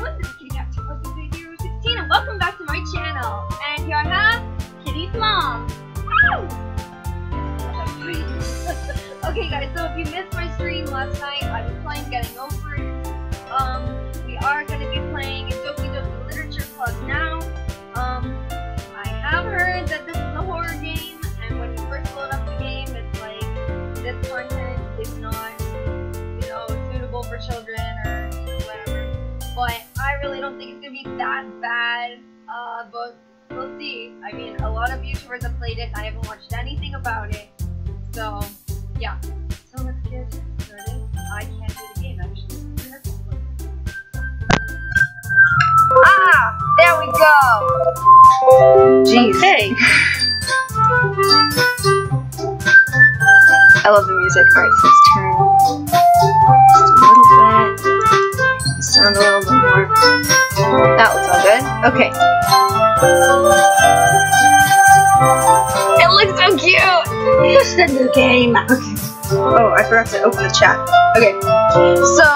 everyone, this is Kitty Cat 216, and welcome back to my channel. And here I have Kitty's mom. Okay guys, so if you missed my stream last night, I was playing Getting Over It. We are going to be playing Doki Literature Club now. I have heard that this is a horror game, and when you first load up the game, it's like, this content is not, you know, suitable for children or whatever. But I really don't think it's going to be that bad, but we'll see. I mean, a lot of YouTubers have played it, and I haven't watched anything about it. So, yeah. So let's get started. I can't do the game, actually. Ah! There we go! Jeez. Okay. I love the music. Alright, so let's turn just a little bit. Sound a little bit more. That looks all good. Okay. It looks so cute! It's the new game. Okay. Oh, I forgot to open the chat. Okay. So,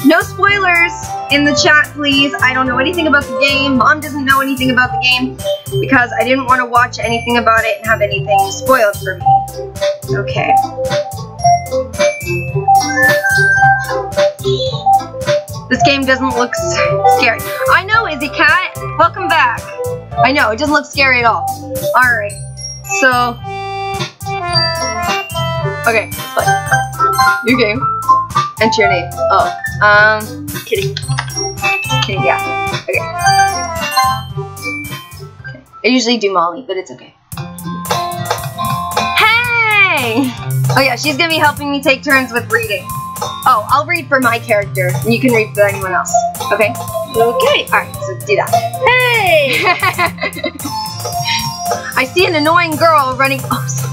no spoilers in the chat, please. I don't know anything about the game. Mom doesn't know anything about the game because I didn't want to watch anything about it and have anything spoiled for me. Okay. This game doesn't look scary. I know, Izzy Cat. Welcome back. I know, it doesn't look scary at all. Alright. So. Okay, let's play. Your game. Enter your name. Oh. Kitty. Kitty, yeah. Okay. I usually do Molly, but it's okay. Hey! Oh yeah, she's gonna be helping me take turns with reading. Oh, I'll read for my character, and you can read for anyone else. Okay? Okay. Alright, so do that. Hey! I see an annoying girl running. Oh, sorry.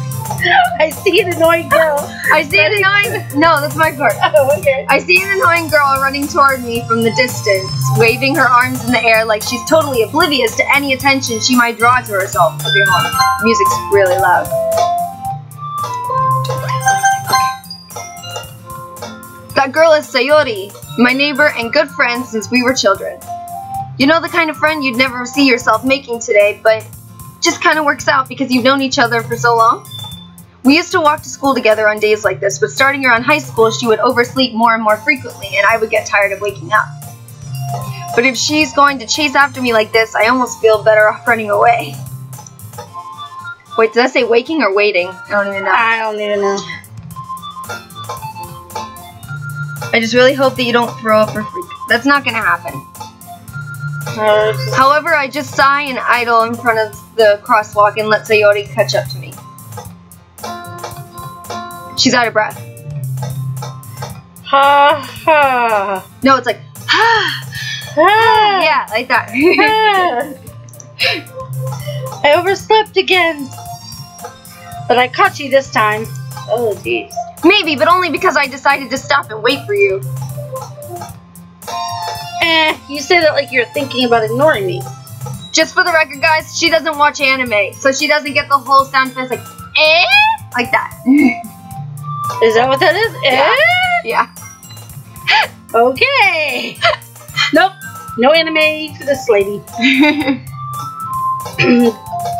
I see an annoying girl. I see an annoying. No, that's my part. Oh, okay. I see an annoying girl running toward me from the distance, waving her arms in the air like she's totally oblivious to any attention she might draw to herself. Okay, hold on. Music's really loud. That girl is Sayori, my neighbor and good friend since we were children. You know, the kind of friend you'd never see yourself making today, but just kind of works out because you've known each other for so long. We used to walk to school together on days like this, but starting around high school, she would oversleep more and more frequently, and I would get tired of waking up. But if she's going to chase after me like this, I almost feel better off running away. Wait, did I say waking or waiting? I don't even know. I don't even know. I just really hope that you don't throw up or freak. That's not gonna happen. However, I just sigh and idle in front of the crosswalk and let Sayori catch up to me. She's out of breath. Ha ha. No, it's like ha. Yeah, like that. I overslept again. But I caught you this time. Oh, jeez. Maybe, but only because I decided to stop and wait for you. You say that like you're thinking about ignoring me. Just for the record, guys, she doesn't watch anime, so she doesn't get the whole sound effects like like that. Is that what that is? Yeah. Okay. Nope. No anime for this lady.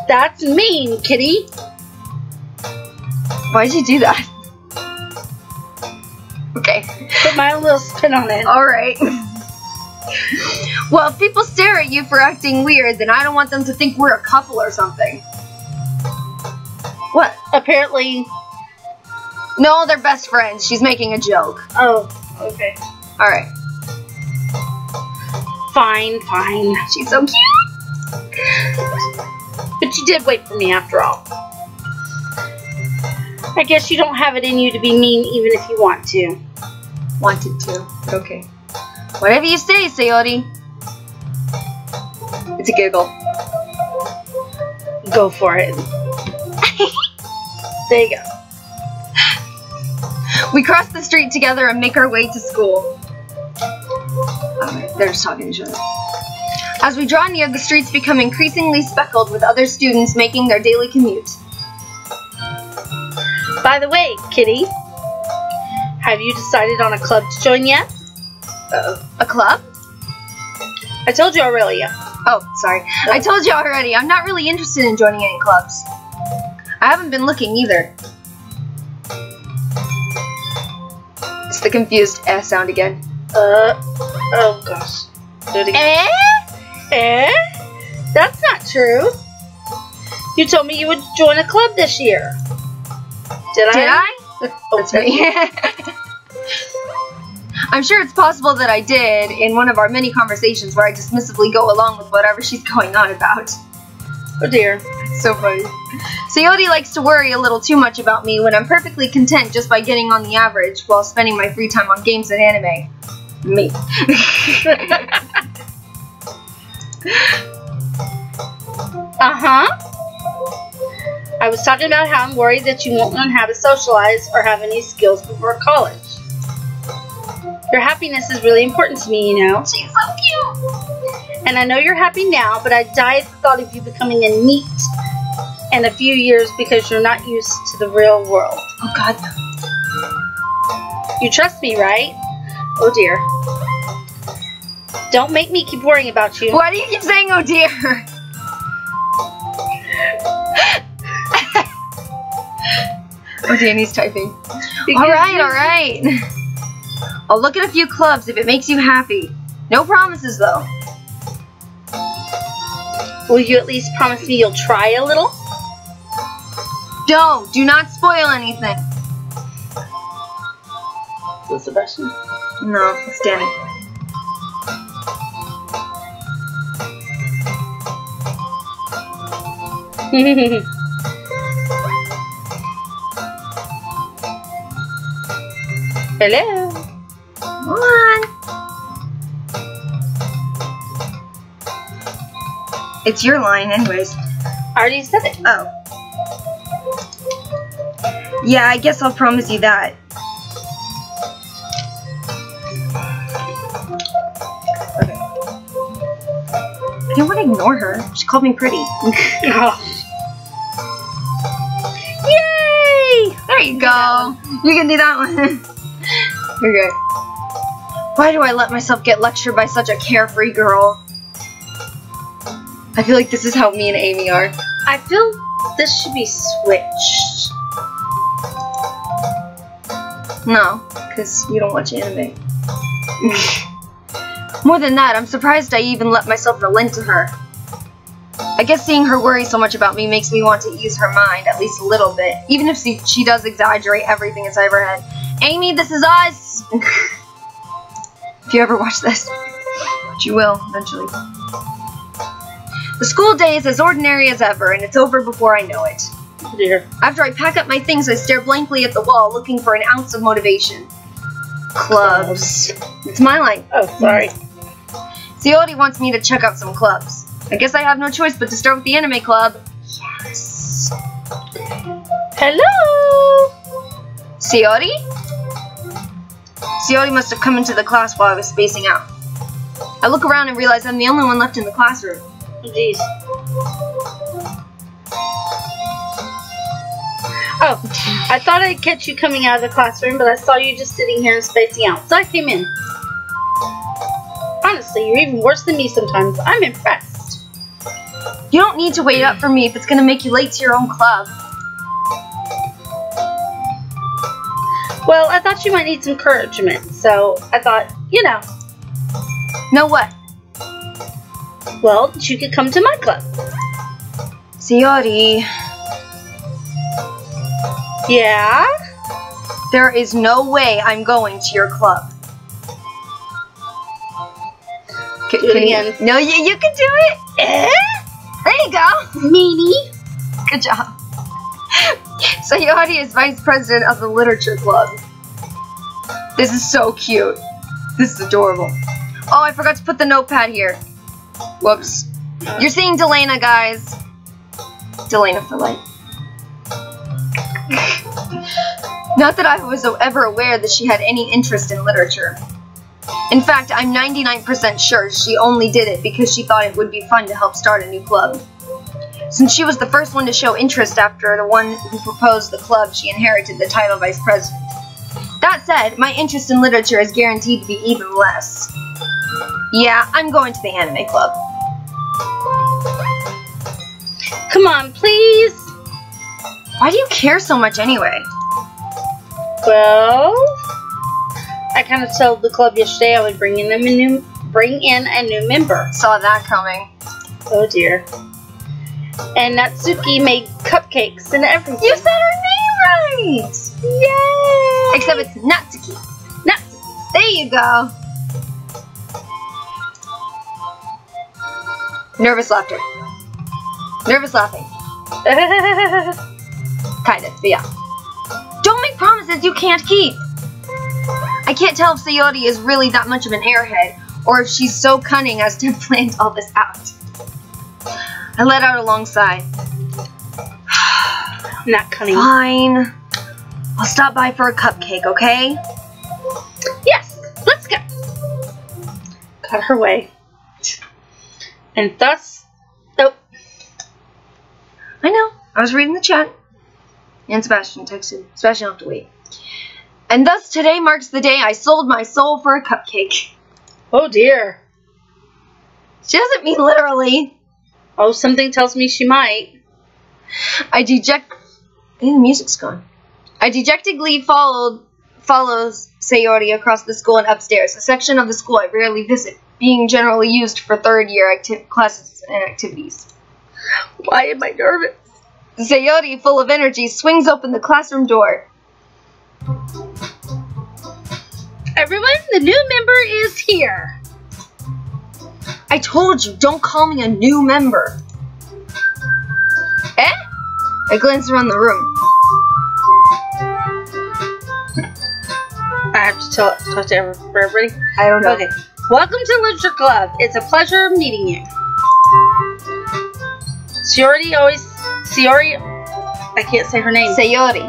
That's mean, Kitty. Why'd you do that? Okay. Put my own little spin on it. Alright. Well, if people stare at you for acting weird, then I don't want them to think we're a couple or something. What? Apparently. No, they're best friends. She's making a joke. Oh, okay. Alright. Fine, fine. She's so cute. But you did wait for me after all. I guess you don't have it in you to be mean even if you want to. Wanted to. Okay. Whatever you say, Sayori. It's a giggle. Go for it. There you go. We cross the street together and make our way to school. Alright, they're just talking to each other. As we draw near, the streets become increasingly speckled with other students making their daily commute. By the way, Kitty, have you decided on a club to join yet? A club? I told you, Aurelia. Oh, sorry. I told you already, I'm not really interested in joining any clubs. I haven't been looking either. It's the confused eh sound again. Oh gosh. Do it again. Eh? That's not true. You told me you would join a club this year. Did I? That's me. I'm sure it's possible that I did in one of our many conversations where I dismissively go along with whatever she's going on about. Oh dear. So funny. Sayori likes to worry a little too much about me when I'm perfectly content just by getting on the average while spending my free time on games and anime. Me. I was talking about how I'm worried that you won't learn how to socialize or have any skills before college. Your happiness is really important to me, you know. She's so cute. And I know you're happy now, but I die at the thought of you becoming a NEET in a few years because you're not used to the real world. Oh God. You trust me, right? Oh dear. Don't make me keep worrying about you. Why do you keep saying oh dear? Oh, Danny's typing. Alright. I'll look at a few clubs if it makes you happy. No promises, though. Will you at least promise me you'll try a little? Do not spoil anything. What's the question? No, it's Danny. Hello. Come on. It's your line, anyways. I already said it. Oh. Yeah, I guess I'll promise you that. Okay. I don't want to ignore her. She called me pretty. Yay! There you go. You can do that one. Okay. Why do I let myself get lectured by such a carefree girl? I feel like this is how me and Amy are. I feel this should be switched. No, because you don't watch anime. More than that, I'm surprised I even let myself relent to her. I guess seeing her worry so much about me makes me want to ease her mind, at least a little bit, even if she does exaggerate everything inside her head. Amy, this is us! If you ever watch this, which you will, eventually. The school day is as ordinary as ever, and it's over before I know it. Dear. After I pack up my things, I stare blankly at the wall, looking for an ounce of motivation. Clubs. It's my line. Oh, sorry. Sayori wants me to check out some clubs. I guess I have no choice but to start with the anime club. Yes. Hello. Sayori? Sayori must have come into the class while I was spacing out. I look around and realize I'm the only one left in the classroom. Oh, jeez. Oh, I thought I'd catch you coming out of the classroom, but I saw you just sitting here and spacing out, so I came in. Honestly, you're even worse than me sometimes. I'm impressed. You don't need to wait up for me if it's going to make you late to your own club. Well, I thought you might need some encouragement, so I thought, you know. Know what? Well, you could come to my club. Sayori. Yeah? There is no way I'm going to your club. Do it again. No, you can do it. There you go. Meanie. Good job. Sayori is vice president of the literature club. This is so cute. This is adorable. Oh, I forgot to put the notepad here. Whoops. You're seeing Delana, guys. Delana for life. Not that I was ever aware that she had any interest in literature. In fact, I'm 99% sure she only did it because she thought it would be fun to help start a new club. Since she was the first one to show interest after the one who proposed the club, she inherited the title vice president. That said, my interest in literature is guaranteed to be even less. Yeah, I'm going to the anime club. Come on, please. Why do you care so much anyway? Well, I kind of told the club yesterday I would bring in a new member. Saw that coming. Oh dear. And Natsuki made cupcakes and everything. You said her name right! Yay! Except it's Natsuki. Natsuki. There you go. Nervous laughter. Nervous laughing. Kind of, but yeah. Don't make promises you can't keep. I can't tell if Sayori is really that much of an airhead, or if she's so cunning as to have planned all this out. I let out a long sigh. Not cunning. Fine. I'll stop by for a cupcake, okay? Yes, let's go. Got her way. And thus, nope. I know. I was reading the chat. And Sebastian texted. Sebastian, you'll have to wait. And thus today marks the day I sold my soul for a cupcake. Oh dear. She doesn't mean literally. Oh, something tells me she might. The music's gone. I dejectedly follows Sayori across the school and upstairs, a section of the school I rarely visit, being generally used for third-year classes and activities. Why am I nervous? Sayori, full of energy, swings open the classroom door. Everyone, the new member is here. I told you, don't call me a new member. Eh? I glanced around the room. I have to talk to everybody. I don't know. Okay. Welcome to Literature Club. It's a pleasure meeting you. Sayori, I can't say her name. Sayori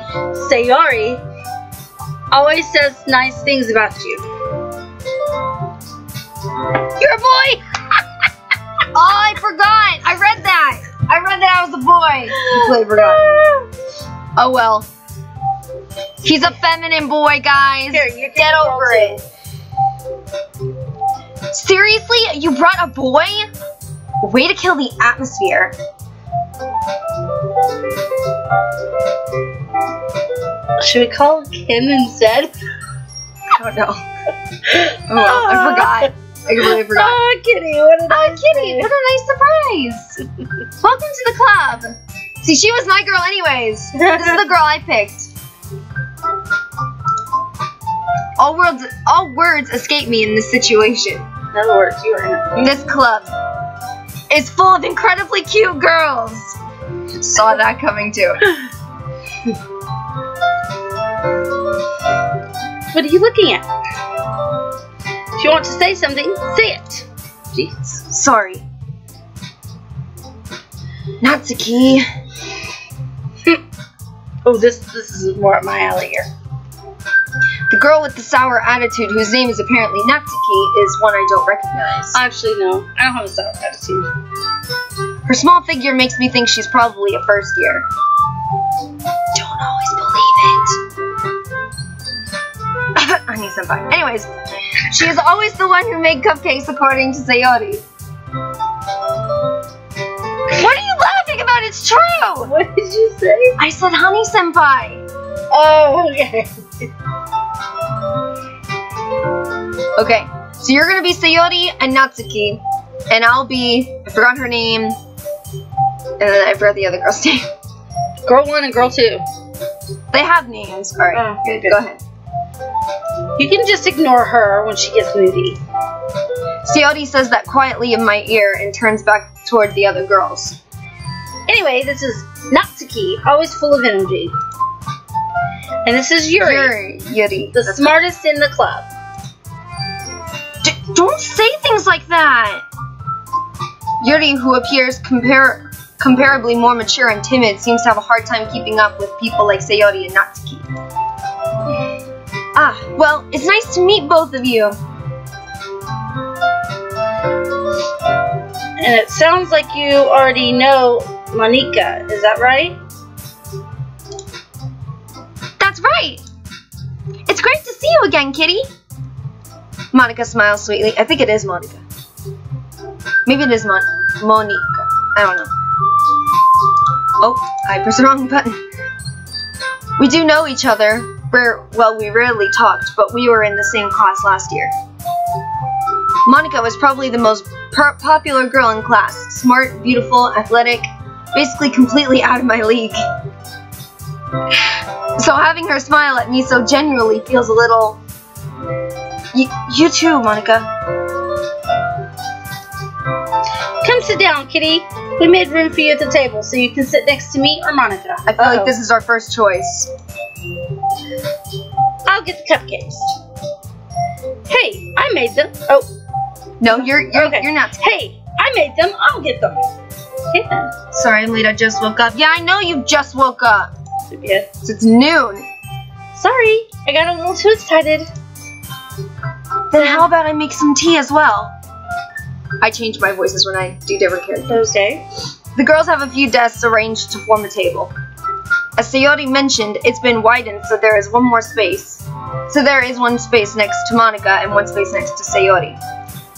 always says nice things about you. You're a boy! Oh, I forgot! I read that! I was a boy! Completely forgot. Oh well. He's a feminine boy, guys. Here, you get over it. Seriously? You brought a boy? Way to kill the atmosphere. Should we call Kim instead? I don't know. Oh well, I forgot. I completely forgot. Oh, Kitty, what a nice Kitty, what a nice surprise. Welcome to the club. See, she was my girl anyways. This is the girl I picked. All words escape me in this situation. In other words, you are in This club is full of incredibly cute girls. Saw that coming too. What are you looking at? If you want to say something, say it. Jeez. Sorry. Natsuki. Oh, this is more up my alley here. The girl with the sour attitude, whose name is apparently Natsuki, is one I don't recognize. Actually, no. I don't have a sour attitude. Her small figure makes me think she's probably a first year. Don't always believe it. Honey senpai. Anyways, she is always the one who made cupcakes according to Sayori. What are you laughing about? It's true! What did you say? I said honey senpai. Oh, okay. Okay, so you're gonna be Sayori and Natsuki, and I'll be, I forgot her name, and then I forgot the other girl's name. Girl 1 and Girl 2. They have names. Alright, Oh, good. go ahead. You can just ignore her when she gets moody. Sayori says that quietly in my ear and turns back toward the other girls. Anyway, this is Natsuki, always full of energy. And this is Yuri, Yuri. the smartest in the club. Don't say things like that! Yuri, who appears comparably more mature and timid, seems to have a hard time keeping up with people like Sayori and Natsuki. Ah, well, it's nice to meet both of you. And it sounds like you already know Monika, is that right? That's right! It's great to see you again, Kitty! Monica smiles sweetly. I think it is Monica. Maybe it is Monica. I don't know. Oh, I pressed the wrong button. We do know each other. We rarely talked, but we were in the same class last year. Monica was probably the most popular girl in class. Smart, beautiful, athletic, basically completely out of my league. So having her smile at me so genuinely feels a little... You too, Monica. Come sit down, kitty. We made room for you at the table, so you can sit next to me or Monica. I feel like this is our first choice. I'll get the cupcakes. Hey, I made them. Oh. No, you're not. Hey, I made them. I'll get them. Yeah. Sorry, I'm late. I just woke up. Yeah, I know you just woke up. Yeah. It's noon. Sorry, I got a little too excited. Then how about I make some tea as well? I change my voices when I do different characters. Okay. The girls have a few desks arranged to form a table. As Sayori mentioned, it's been widened, so there is one more space. So there is one space next to Monica and one space next to Sayori.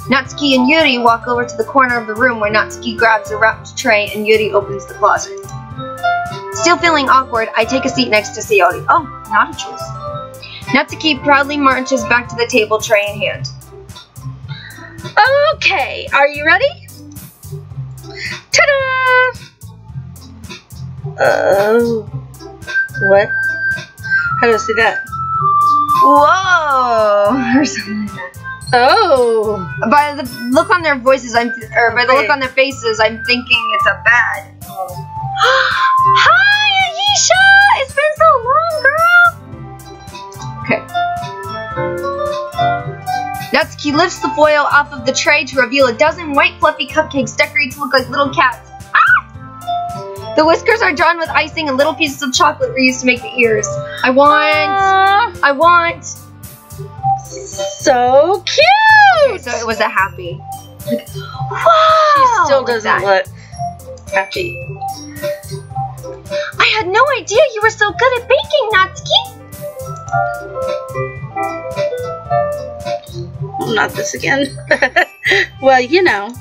Natsuki and Yuri walk over to the corner of the room where Natsuki grabs a wrapped tray and Yuri opens the closet. Still feeling awkward, I take a seat next to Sayori. Oh, not a choice. Natsuki proudly marches back to the table, tray in hand. Okay, are you ready? Ta-da! What? How do I see that? Whoa! Or something like that. Oh! By the look on their voices, by the look on their faces, I'm thinking it's a bad. Oh. Hi, Ayesha! It's been so long, girl! Okay. Natsuki lifts the foil off of the tray to reveal a dozen white fluffy cupcakes decorated to look like little cats. Ah! The whiskers are drawn with icing and little pieces of chocolate were used to make the ears. I want. So cute! Okay, so it was a happy. Like, wow! She still doesn't look happy. I had no idea you were so good at baking, Natsuki! Not this again. Well, you know.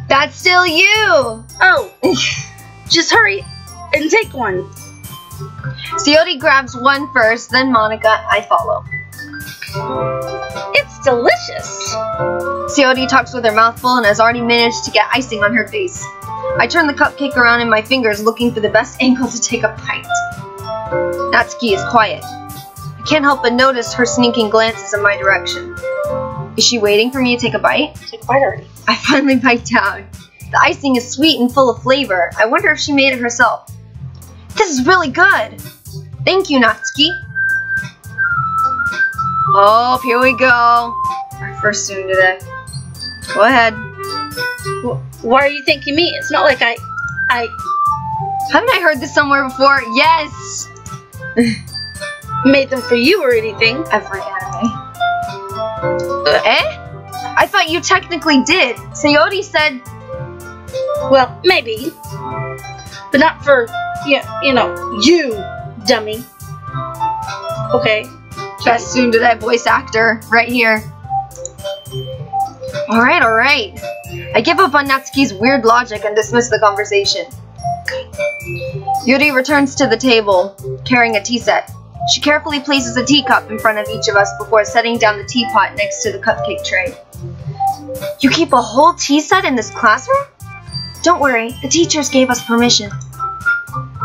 That's still you! Oh! Just hurry and take one. Sayori grabs one first, then Monica, I follow. It's delicious. Sayori talks with her mouth full and has already managed to get icing on her face. I turn the cupcake around in my fingers, looking for the best angle to take a bite. Natsuki is quiet. I can't help but notice her sneaking glances in my direction. Is she waiting for me to take a bite? Take a bite already. I finally bite down. The icing is sweet and full of flavor. I wonder if she made it herself. This is really good. Thank you, Natsuki. Oh, here we go. Our first student today. Go ahead. Why are you thanking me? It's not like I... Haven't I heard this somewhere before? Yes! made them for you or anything. Every anime. Eh? I thought you technically did. Sayori said... Well, maybe. But not for, you know, you, dummy. Okay. Best soon to that voice actor, right here. Alright, alright. I give up on Natsuki's weird logic and dismiss the conversation. Yuri returns to the table, carrying a tea set. She carefully places a teacup in front of each of us before setting down the teapot next to the cupcake tray. You keep a whole tea set in this classroom? Don't worry, the teachers gave us permission.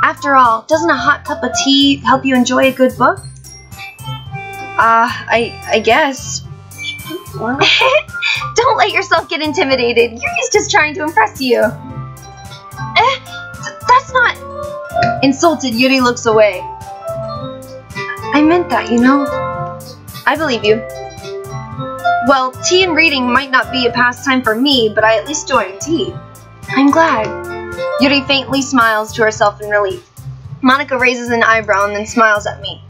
After all, doesn't a hot cup of tea help you enjoy a good book? I guess. Don't let yourself get intimidated. Yuri's just trying to impress you. That's not... Insulted, Yuri looks away. I meant that, you know. I believe you. Well, tea and reading might not be a pastime for me, but I at least enjoy tea. I'm glad. Yuri faintly smiles to herself in relief. Monica raises an eyebrow and then smiles at me.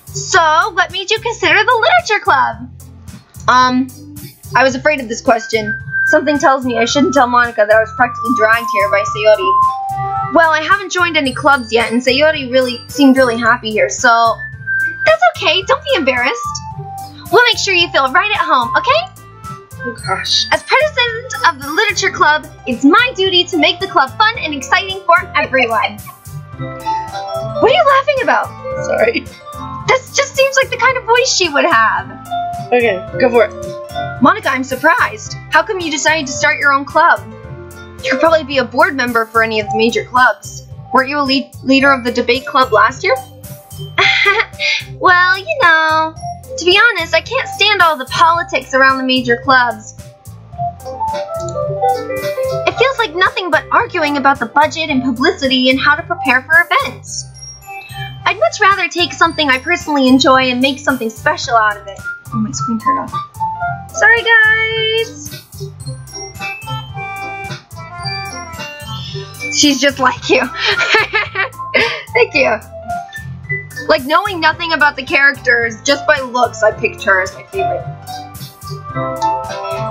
So, what made you consider the literature club? I was afraid of this question. Something tells me I shouldn't tell Monica that I was practically dragged here by Sayori. Well, I haven't joined any clubs yet, and Sayori really seemed really happy here, so that's okay. Don't be embarrassed. We'll make sure you feel right at home, okay? Oh gosh. As president of the literature club, it's my duty to make the club fun and exciting for everyone. What are you laughing about? Sorry. This just seems like the kind of voice she would have. Okay, go for it. Monica, I'm surprised. How come you decided to start your own club? You could probably be a board member for any of the major clubs. Weren't you a leader of the debate club last year? Well, you know, to be honest, I can't stand all the politics around the major clubs. It feels like nothing but arguing about the budget and publicity and how to prepare for events. I'd much rather take something I personally enjoy and make something special out of it. Oh, my screen turned off. Sorry, guys. She's just like you. Thank you. Like, knowing nothing about the characters, just by looks, I picked her as my favorite.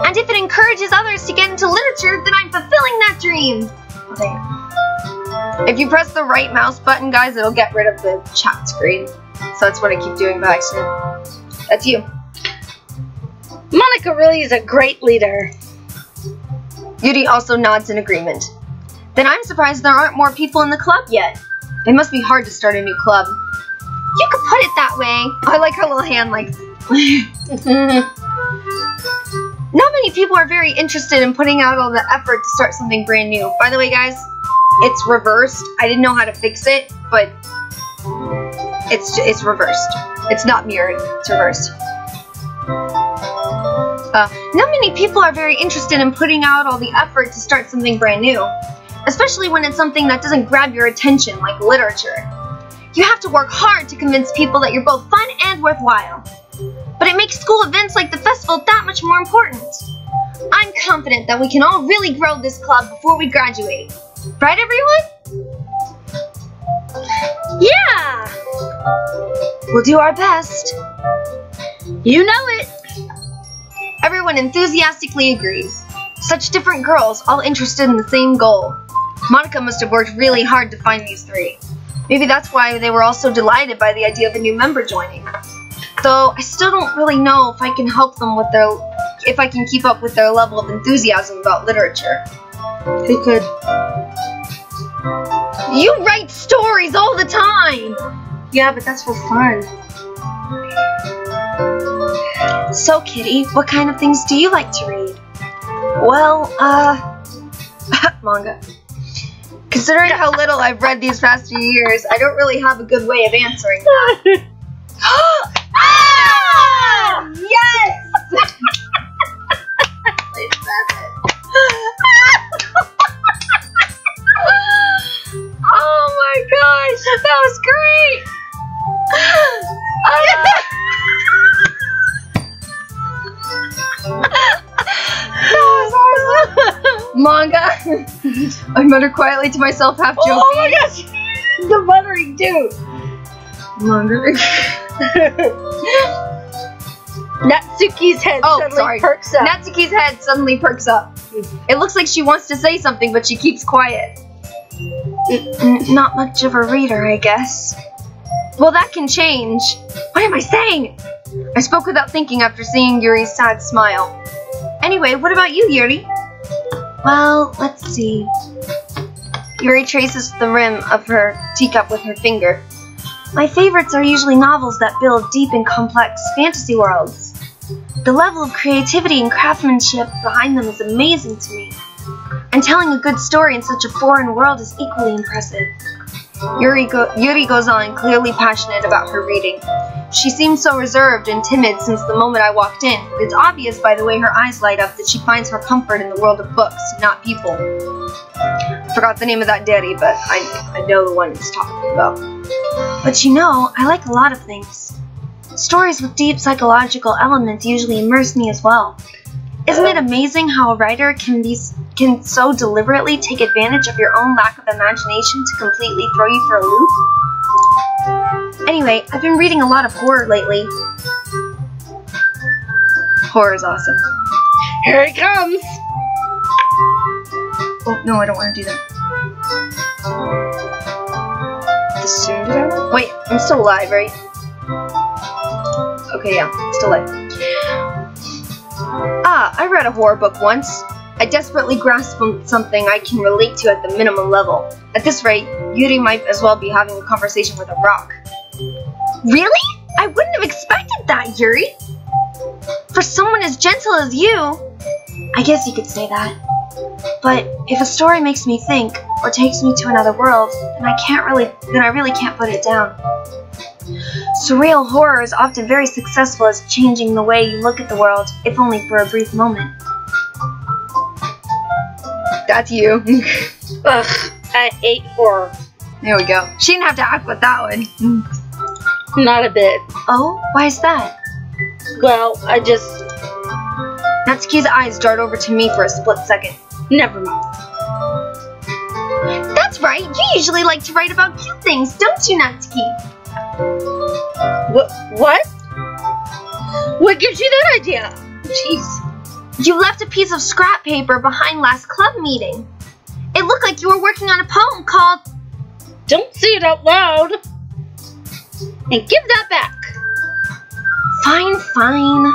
And if it encourages others to get into literature, then I'm fulfilling that dream. Oh, dang it. If you press the right mouse button, guys, it'll get rid of the chat screen. So that's what I keep doing by accident. That's you. Monica really is a great leader. Yuri also nods in agreement. Then I'm surprised there aren't more people in the club yet. It must be hard to start a new club. You could put it that way. I like her little hand like... Not many people are very interested in putting out all the effort to start something brand new. By the way, guys, it's reversed. I didn't know how to fix it, but it's reversed. It's not mirrored. It's reversed. Not many people are very interested in putting out all the effort to start something brand new, especially when it's something that doesn't grab your attention, like literature. You have to work hard to convince people that you're both fun and worthwhile. But it makes school events like the festival that much more important. I'm confident that we can all really grow this club before we graduate. Right, everyone? Yeah! We'll do our best. You know it. Everyone enthusiastically agrees. Such different girls, all interested in the same goal. Monica must have worked really hard to find these three. Maybe that's why they were all so delighted by the idea of a new member joining. Though I still don't really know if I can help them with if I can keep up with their level of enthusiasm about literature. Who could? You write stories all the time! Yeah, but that's for fun. So, Kitty, what kind of things do you like to read? Well, manga. Considering how little I've read these past few years, I don't really have a good way of answering that. Ah! Yes! Oh my gosh, that was great! That was awesome! Manga. I muttered quietly to myself, half joking. Oh my gosh! The muttering too! Manga. Natsuki's head suddenly perks up. Natsuki's head suddenly perks up. It looks like she wants to say something, but she keeps quiet. Not much of a reader, I guess. Well, that can change. What am I saying? I spoke without thinking after seeing Yuri's sad smile. Anyway, what about you, Yuri? Well, let's see. Yuri traces the rim of her teacup with her finger. My favorites are usually novels that build deep and complex fantasy worlds. The level of creativity and craftsmanship behind them is amazing to me. And telling a good story in such a foreign world is equally impressive. Yuri goes on, clearly passionate about her reading. She seems so reserved and timid since the moment I walked in, but it's obvious by the way her eyes light up that she finds her comfort in the world of books, not people. I forgot the name of that daddy, but I know the one it's talking about. But you know, I like a lot of things. Stories with deep psychological elements usually immerse me as well. Isn't it amazing how a writer can so deliberately take advantage of your own lack of imagination to completely throw you for a loop? Anyway, I've been reading a lot of horror lately. Horror is awesome. Here it comes! Oh, no, I don't want to do that. Wait, I'm still alive, right? Okay, yeah, still alive. Ah, I read a horror book once. I desperately grasped something I can relate to at the minimum level. At this rate, Yuri might as well be having a conversation with a rock. Really? I wouldn't have expected that, Yuri. For someone as gentle as you, I guess you could say that. But if a story makes me think or takes me to another world, then I really can't put it down. Surreal horror is often very successful as changing the way you look at the world, if only for a brief moment. That's you. Ugh, I hate horror. There we go. She didn't have to act with that one. Not a bit. Oh, why is that? Well, I just... Natsuki's eyes dart over to me for a split second. Never mind. That's right, you usually like to write about cute things, don't you, Natsuki? What? What gives you that idea? Jeez. You left a piece of scrap paper behind last club meeting. It looked like you were working on a poem called... Don't say it out loud. And give that back. Fine, fine.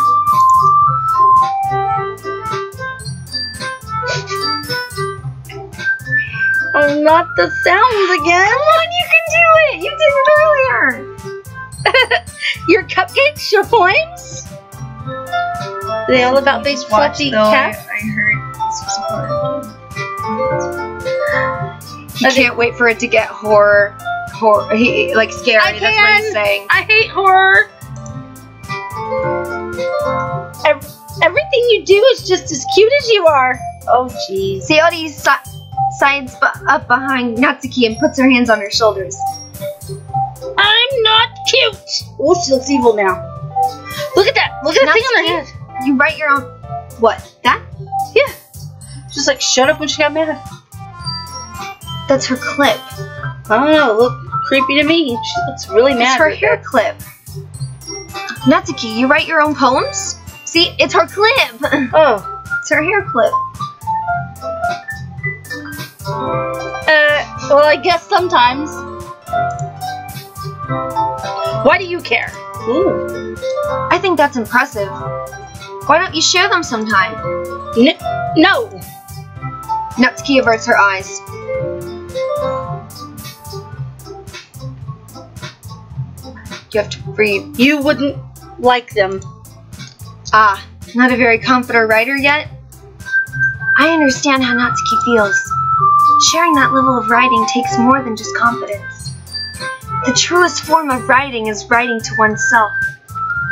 Oh, not the sounds again. Come on, you can do it. You did it earlier. Your cupcakes, your poems? Are they all about these fluffy cats? I heard this was a horror game. He can't wait for it to get horror, like scary. I That's what he's saying. I hate horror. Everything you do is just as cute as you are. Oh, jeez. Sayori sides up behind Natsuki and puts her hands on her shoulders. I'm not cute. Oh, she looks evil now. Look at that. Look at that thing on her head. You write your own... What? That? Yeah. Just like shut up when she got mad. That's her clip. I don't know. Look creepy to me. She looks really mad. It's her hair clip. Natsuki, you write your own poems? See, it's her clip. Oh. It's her hair clip. Well, I guess sometimes. Why do you care? Ooh. I think that's impressive. Why don't you share them sometime? No. Natsuki averts her eyes. You have to breathe. You wouldn't like them. Ah, not a very confident writer yet? I understand how Natsuki feels. Sharing that level of writing takes more than just confidence. The truest form of writing is writing to oneself.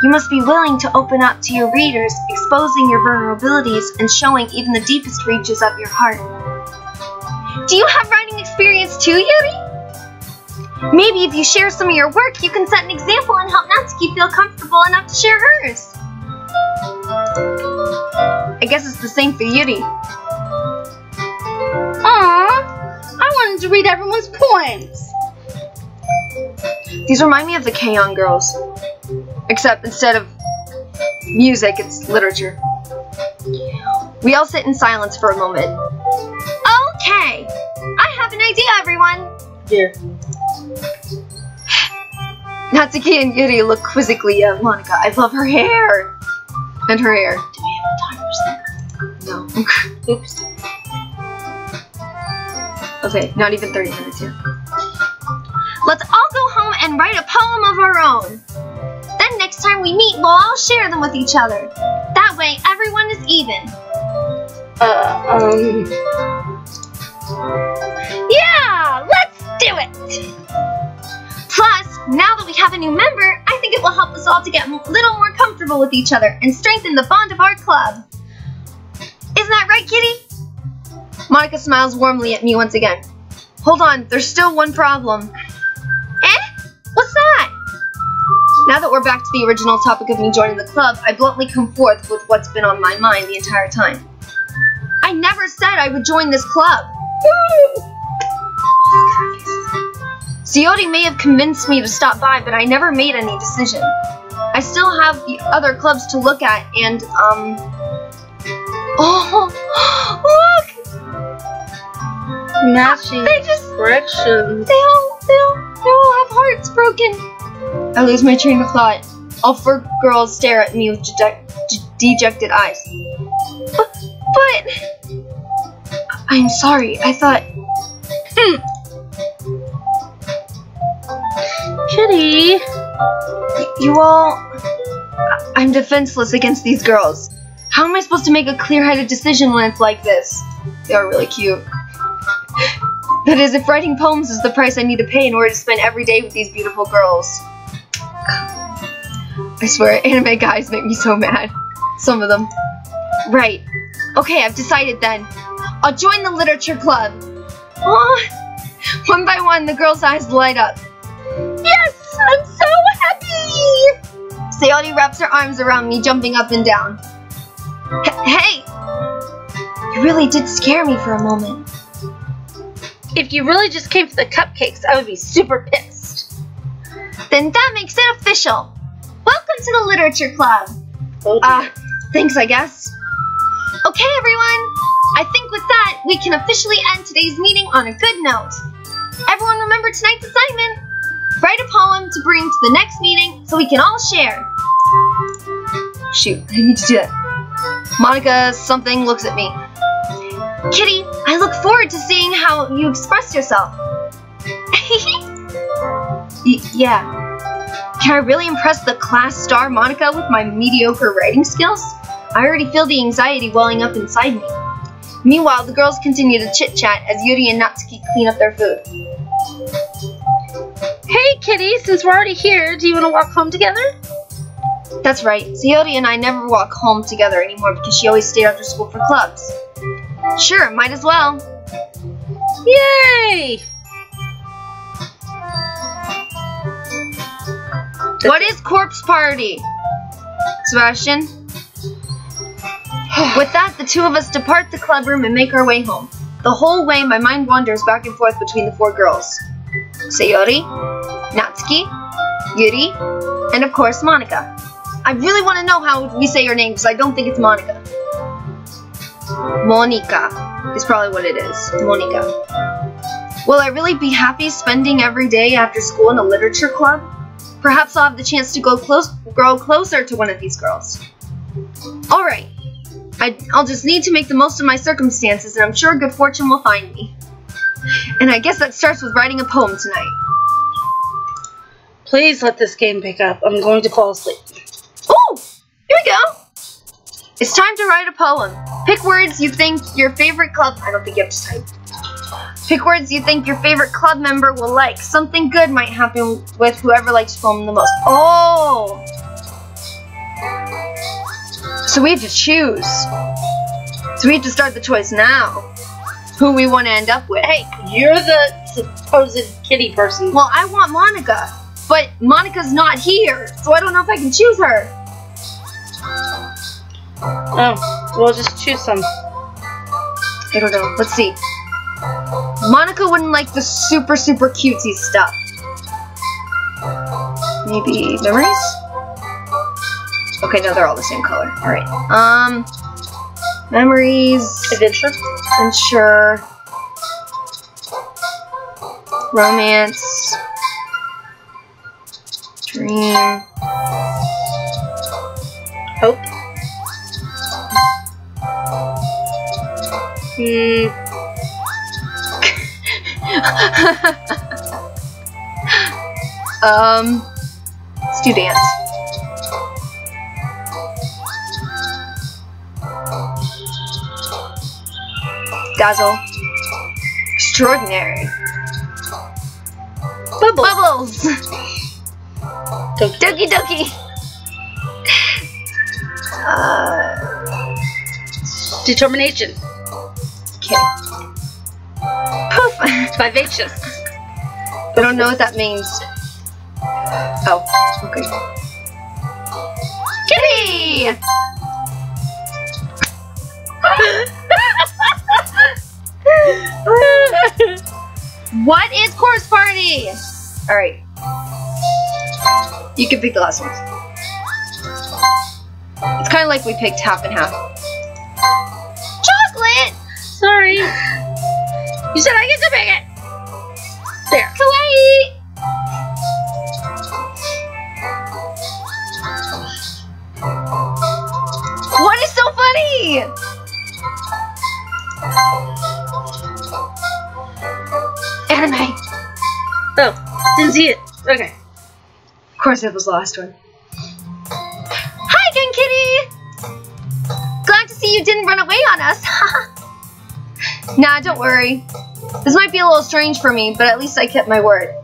You must be willing to open up to your readers, exposing your vulnerabilities and showing even the deepest reaches of your heart. Do you have writing experience too, Yuri? Maybe if you share some of your work, you can set an example and help Natsuki feel comfortable enough to share hers. I guess it's the same for Yuri. Aww, I wanted to read everyone's poems. These remind me of the K-On! Girls. Except instead of music, it's literature. We all sit in silence for a moment. Okay! I have an idea, everyone! Here. Natsuki and Yuri look quizzically at Monica. I love her hair! And her hair. Do we have a timer set? No. Oops. Okay, not even 30 minutes yet. Let's all go home and write a poem of our own. Then next time we meet, we'll all share them with each other. That way, everyone is even. Yeah, let's do it! Plus, now that we have a new member, I think it will help us all to get a little more comfortable with each other and strengthen the bond of our club. Isn't that right, Kitty? Monica smiles warmly at me once again. Hold on, there's still one problem. What's that? Now that we're back to the original topic of me joining the club, I bluntly come forth with what's been on my mind the entire time. I never said I would join this club. Sayori may have convinced me to stop by, but I never made any decision. I still have the other clubs to look at, and, Oh, look! Matching They just directions. They all have hearts broken. I lose my train of thought. All four girls stare at me with dejected eyes. But I'm sorry. I thought. Kitty. You all. I'm defenseless against these girls. How am I supposed to make a clear-headed decision when it's like this? They are really cute. That is, if writing poems is the price I need to pay in order to spend every day with these beautiful girls. I swear, anime guys make me so mad. Some of them. Right. Okay, I've decided then. I'll join the literature club. Aw. One by one, the girls' eyes light up. Yes! I'm so happy! Sayori wraps her arms around me, jumping up and down. Hey! You really did scare me for a moment. If you really just came for the cupcakes, I would be super pissed. Then that makes it official. Welcome to the literature club. Oh dear. Thanks, I guess. Okay, everyone. I think with that, we can officially end today's meeting on a good note. Everyone remember tonight's assignment. Write a poem to bring to the next meeting so we can all share. Shoot, I need to do that. Monica something looks at me. Kitty, I look forward to seeing how you express yourself. Yeah. Can I really impress the class star Monica with my mediocre writing skills? I already feel the anxiety welling up inside me. Meanwhile, the girls continue to chit-chat as Yuri and Natsuki clean up their food. Hey, Kitty, since we're already here, do you want to walk home together? That's right. Sayori and I never walk home together anymore because she always stayed after school for clubs. Sure, might as well. Yay! What is corpse party? Sebastian? With that, the two of us depart the club room and make our way home. The whole way, my mind wanders back and forth between the four girls. Sayori, Natsuki, Yuri, and of course, Monica. I really want to know how we say your name because I don't think it's Monica. Monica is probably what it is. Monica. Will I really be happy spending every day after school in a literature club? Perhaps I'll have the chance to grow closer to one of these girls. Alright. I'll just need to make the most of my circumstances, and I'm sure good fortune will find me. And I guess that starts with writing a poem tonight. Please let this game pick up. I'm going to fall asleep. Oh! Here we go! It's time to write a poem. Pick words you think your favorite club... I don't think you have to type. Pick words you think your favorite club member will like. Something good might happen with whoever likes your poem the most. Oh! So we have to choose. So we have to start the choice now. Who we want to end up with. Hey, you're the supposed kitty person. Well, I want Monica. But Monica's not here. So I don't know if I can choose her. Oh, well, just choose some. I don't know. Let's see. Monica wouldn't like the super cutesy stuff. Maybe memories? Okay, no, they're all the same color. Alright. Memories. Adventure. Adventure. Romance. Dream. Hope. Let's do dance. Dazzle. Extraordinary. Bubbles. Doki. Doki. Determination. Okay. Poof. Vivacious. I don't know what that means. Oh, okay. Kitty! What is course party? Alright. You can pick the last one. It's kind of like we picked half and half. Chocolate! Sorry. You said I get to pick it. There. Kawaii! What is so funny? Anime. Oh, didn't see it. Okay. Of course, it was the last one. Hi again, Kitty. Glad to see you didn't run away on us. Nah, don't worry. This might be a little strange for me, but at least I kept my word.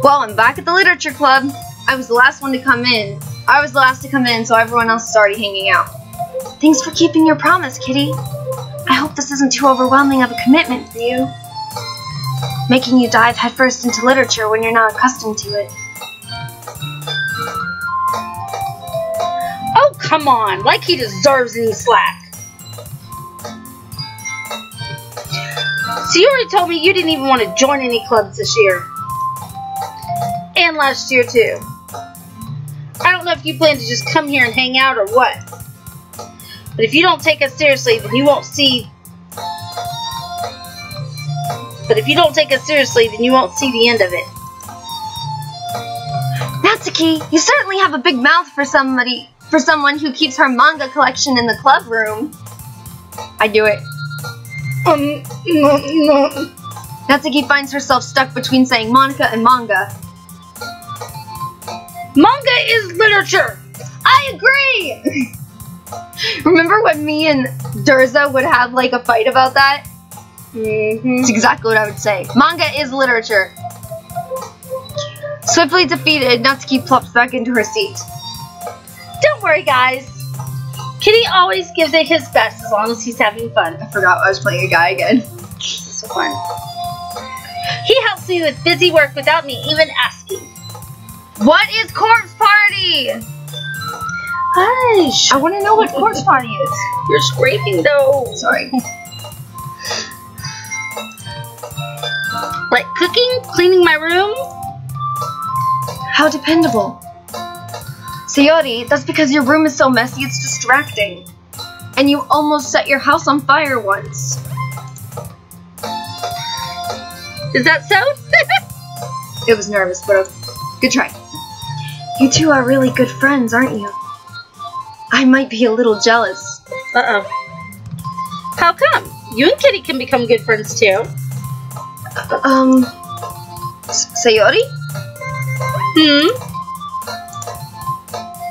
Well, I'm back at the literature club. I was the last one to come in. I was the last to come in, so everyone else is already hanging out. Thanks for keeping your promise, Kitty. I hope this isn't too overwhelming of a commitment for you. Making you dive headfirst into literature when you're not accustomed to it. Oh, come on. Like he deserves any slack. So you already told me you didn't even want to join any clubs this year. And last year, too. I don't know if you plan to just come here and hang out or what. But if you don't take us seriously, then you won't see... the end of it. Natsuki, you certainly have a big mouth for someone who keeps her manga collection in the club room. I do it. Natsuki finds herself stuck between saying Monica and manga. Manga is literature! I agree! Remember when me and Durza would have like a fight about that? It's exactly what I would say. Manga is literature. Swiftly defeated, Natsuki plops back into her seat. Don't worry, guys. Kitty always gives it his best as long as he's having fun. I forgot I was playing a guy again. This is so fun. He helps me with busy work without me even asking. What is corpse party? Hush. I want to know what corpse party is. You're screaming though. Sorry. Like cooking? Cleaning my room? How dependable. Sayori, that's because your room is so messy it's distracting. And you almost set your house on fire once. Is that so? It was nervous, but good try. You two are really good friends, aren't you? I might be a little jealous. Uh-oh. How come? You and Kitty can become good friends too. Sayori?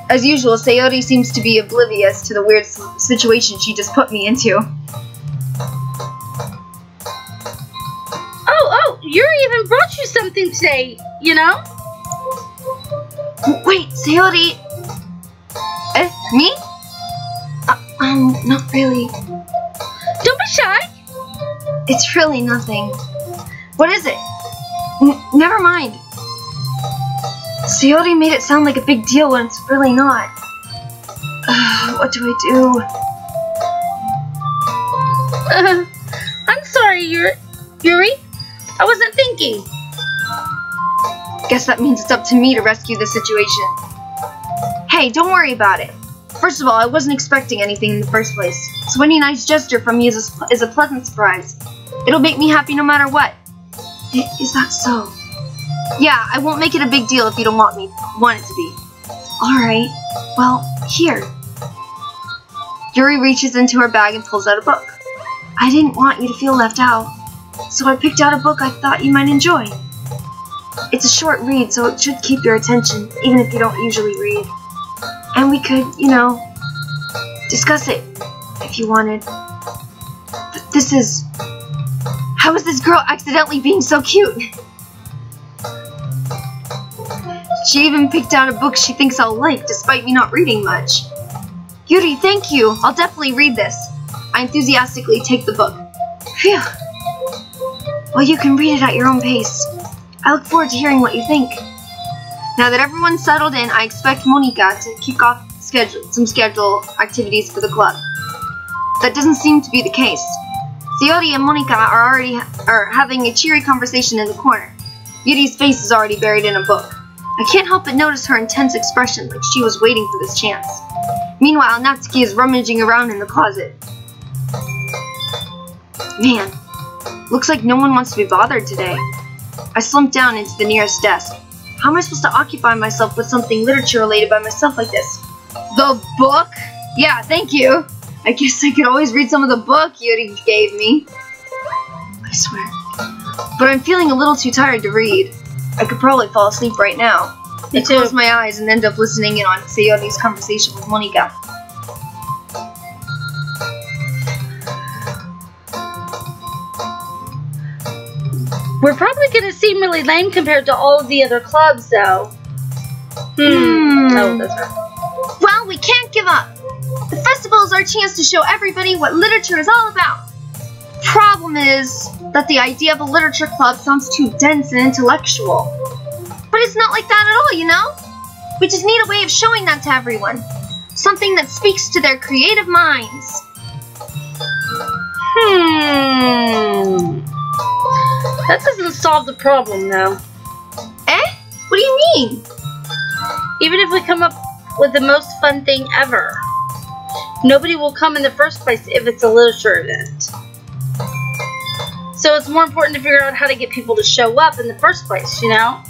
As usual, Sayori seems to be oblivious to the weird situation she just put me into. Oh, Yuri even brought you something today, you know? Wait, Sayori... me? Not really. Don't be shy. It's really nothing. What is it? Never mind. Sayori made it sound like a big deal when it's really not. What do I do? I'm sorry, Yuri. I wasn't thinking. Guess that means it's up to me to rescue the situation. Hey, don't worry about it. First of all, I wasn't expecting anything in the first place, so any nice gesture from me is a pleasant surprise. It'll make me happy no matter what. Is that so? Yeah, I won't make it a big deal if you don't want it to be. Alright, well, here. Yuri reaches into her bag and pulls out a book. I didn't want you to feel left out, so I picked out a book I thought you might enjoy. It's a short read, so it should keep your attention, even if you don't usually read. And we could, you know, discuss it, if you wanted. This is... How is this girl accidentally being so cute? She even picked out a book she thinks I'll like, despite me not reading much. Yuri, thank you. I'll definitely read this. I enthusiastically take the book. Phew. Well, you can read it at your own pace. I look forward to hearing what you think. Now that everyone's settled in, I expect Monika to kick off some schedule activities for the club. That doesn't seem to be the case. Sayori and Monika are having a cheery conversation in the corner. Yuri's face is already buried in a book. I can't help but notice her intense expression, like she was waiting for this chance. Meanwhile, Natsuki is rummaging around in the closet. Man, Looks like no one wants to be bothered today. I slumped down into the nearest desk. How am I supposed to occupy myself with something literature-related by myself like this? The book? Yeah, thank you. I guess I could always read some of the book you gave me. I swear. But I'm feeling a little too tired to read. I could probably fall asleep right now. I close my eyes and end up listening in on Sayori's conversation with Monika. We're probably going to seem really lame compared to all of the other clubs, though. Oh, that's right. Well, we can't give up. The festival is our chance to show everybody what literature is all about. Problem is that the idea of a literature club sounds too dense and intellectual. But it's not like that at all, you know? We just need a way of showing that to everyone. Something that speaks to their creative minds. That doesn't solve the problem, though. Eh? What do you mean? Even if we come up with the most fun thing ever, nobody will come in the first place if it's a literature event. So it's more important to figure out how to get people to show up in the first place, you know?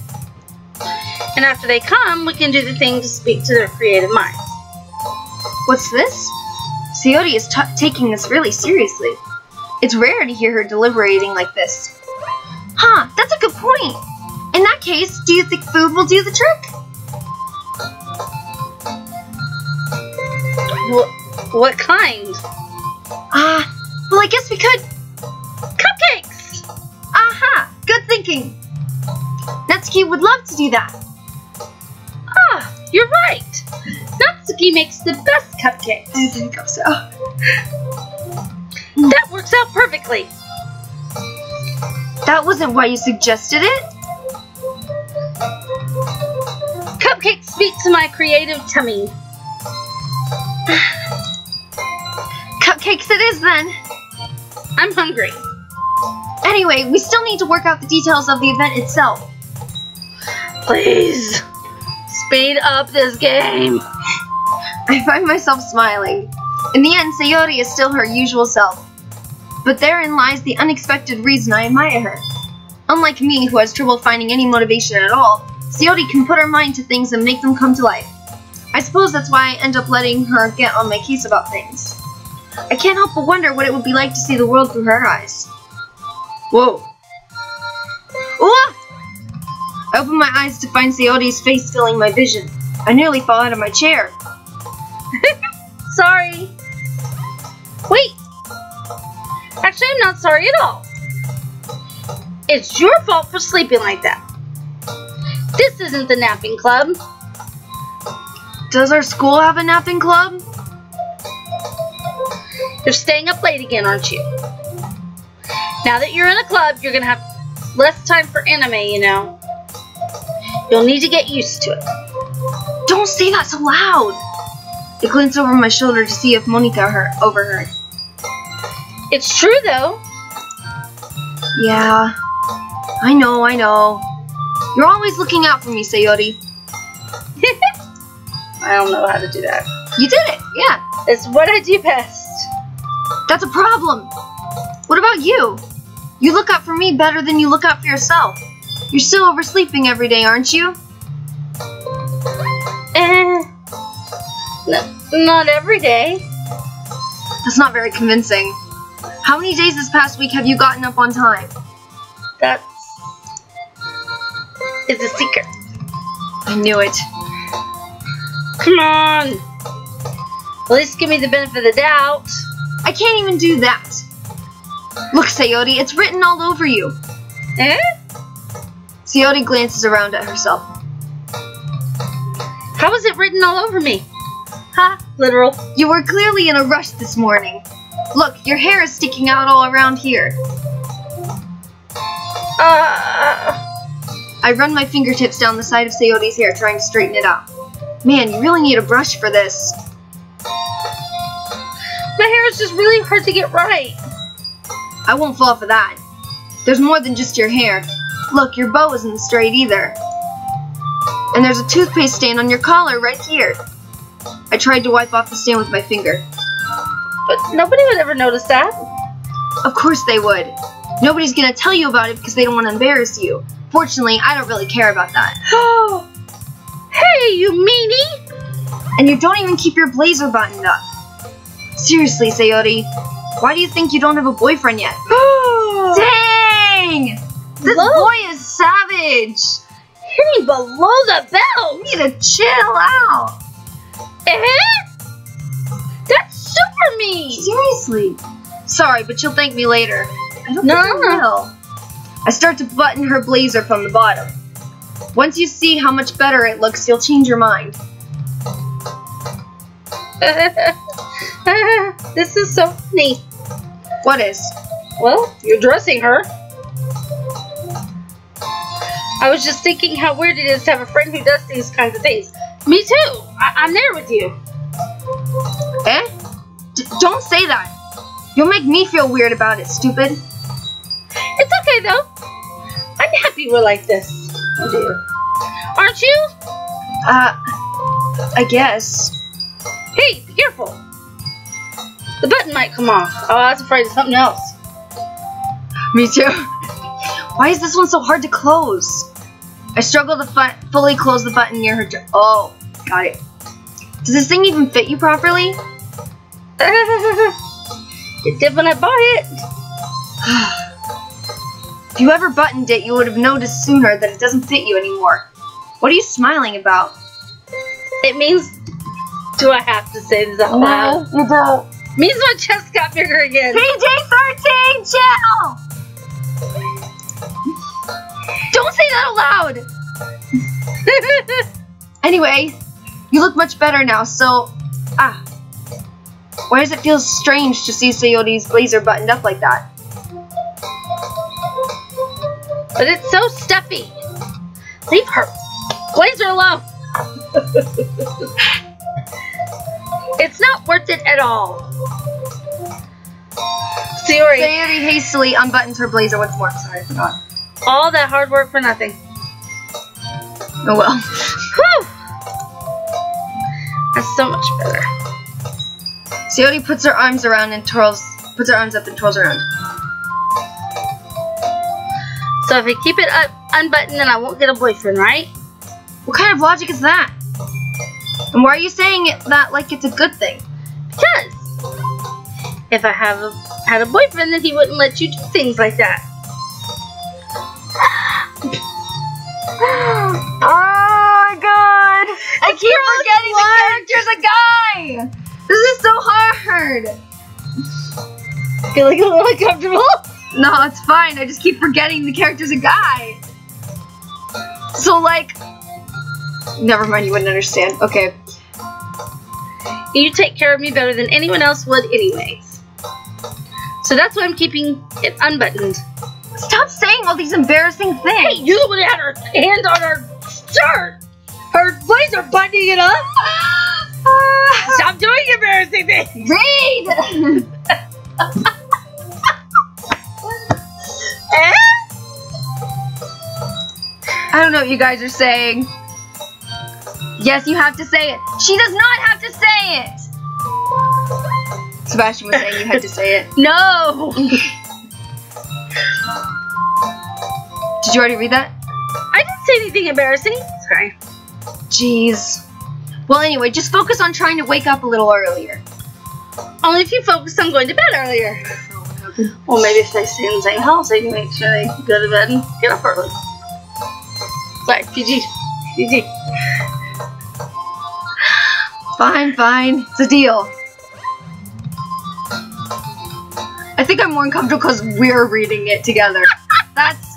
And after they come, we can do the thing to speak to their creative minds. What's this? Sayori is taking this really seriously. It's rare to hear her deliberating like this. Huh, that's a good point. In that case, do you think food will do the trick? What kind? Well, I guess we could. Cupcakes! Aha, good thinking. Natsuki would love to do that. Ah, you're right. Natsuki makes the best cupcakes. I didn't think so. That works out perfectly. That wasn't why you suggested it? Cupcakes speak to my creative tummy. Cupcakes it is then. I'm hungry. Anyway, we still need to work out the details of the event itself. Please, speed up this game. I find myself smiling. In the end, Sayori is still her usual self. But therein lies the unexpected reason I admire her. Unlike me, who has trouble finding any motivation at all, Sayori can put her mind to things and make them come to life. I suppose that's why I end up letting her get on my case about things. I can't help but wonder what it would be like to see the world through her eyes. Whoa. Ooh! I open my eyes to find Sayori's face filling my vision. I nearly fall out of my chair. Sorry. Wait. Actually, I'm not sorry at all. It's your fault for sleeping like that. This isn't the napping club. Does our school have a napping club? You're staying up late again, aren't you? Now that you're in a club, you're going to have less time for anime, you know. You'll need to get used to it. Don't say that so loud. I glance over my shoulder to see if Monika overheard. It's true, though. Yeah, I know. You're always looking out for me, Sayori. I don't know how to do that. You did it, yeah. It's what I do best. That's a problem. What about you? You look out for me better than you look out for yourself. You're still oversleeping every day, aren't you? Not every day. That's not very convincing. How many days this past week have you gotten up on time? It's a secret. I knew it. Come on. At least give me the benefit of the doubt. I can't even do that. Look, Sayori, it's written all over you. Eh? Sayori glances around at herself. How is it written all over me? Ha, literal. You were clearly in a rush this morning. Look, your hair is sticking out all around here. I run my fingertips down the side of Sayori's hair, trying to straighten it out. Man, you really need a brush for this. My hair is just really hard to get right. I won't fall for that. There's more than just your hair. Look, your bow isn't straight either. And there's a toothpaste stain on your collar right here. I tried to wipe off the stain with my finger. But nobody would ever notice that. Of course they would. Nobody's gonna tell you about it because they don't want to embarrass you. Fortunately, I don't really care about that. Oh, hey, you meanie! And you don't even keep your blazer buttoned up. Seriously, Sayori, why do you think you don't have a boyfriend yet? Dang! This boy is savage! Hitting below the belt! You need to chill out! That's super mean! Seriously. Sorry, but you'll thank me later. I don't think I will. I start to button her blazer from the bottom. Once you see how much better it looks, you'll change your mind. This is so funny. What is? Well, you're dressing her. I was just thinking how weird it is to have a friend who does these kinds of things. Me too. I'm there with you. Don't say that. You'll make me feel weird about it, stupid. It's okay though. I'm happy we're like this. Oh dear. Aren't you? I guess. Hey, be careful. The button might come off. Oh, I was afraid of something else. Me too. Why is this one so hard to close? I struggle to fully close the button near her dress. Oh, got it. Does this thing even fit you properly? It did when I bought it. If you ever buttoned it, you would have noticed sooner that it doesn't fit you anymore. What are you smiling about? It means... Do I have to say this out loud? You don't. Means my chest got bigger again. PG-13, chill! Don't say that out loud! Anyway, you look much better now, so... Why does it feel strange to see Sayori's blazer buttoned up like that? But it's so stuffy. Leave her blazer alone. It's not worth it at all. Sayori hastily unbuttons her blazer once more. Sorry, I forgot. All that hard work for nothing. Oh well. Whew. That's so much better. Sayori puts her arms around and twirls. Puts her arms up and twirls around. So if I keep it unbuttoned, then I won't get a boyfriend, right? What kind of logic is that? And why are you saying that like it's a good thing? Because if I had a boyfriend, then he wouldn't let you do things like that. Oh my god! I keep forgetting the character's a guy! This is so hard! Feeling a little uncomfortable? No, it's fine. I just keep forgetting the character's a guy. So, like... Never mind, you wouldn't understand. Okay. You take care of me better than anyone else would anyways. So that's why I'm keeping it unbuttoned. Stop saying all these embarrassing things! Hey, you're the one that had her hand on her shirt! Her blazer buttoning it up! Stop doing embarrassing things! Read! I don't know what you guys are saying. Yes, you have to say it. She does not have to say it! Sebastian was saying you had to say it. No! Did you already read that? I didn't say anything embarrassing. Sorry. Jeez. Well, anyway, just focus on trying to wake up a little earlier. Only if you focus on going to bed earlier. Well, maybe if they stay in the same house, they can make sure they go to bed and get up early. Sorry, PG. Fine. It's a deal. I think I'm more uncomfortable because we're reading it together. That's...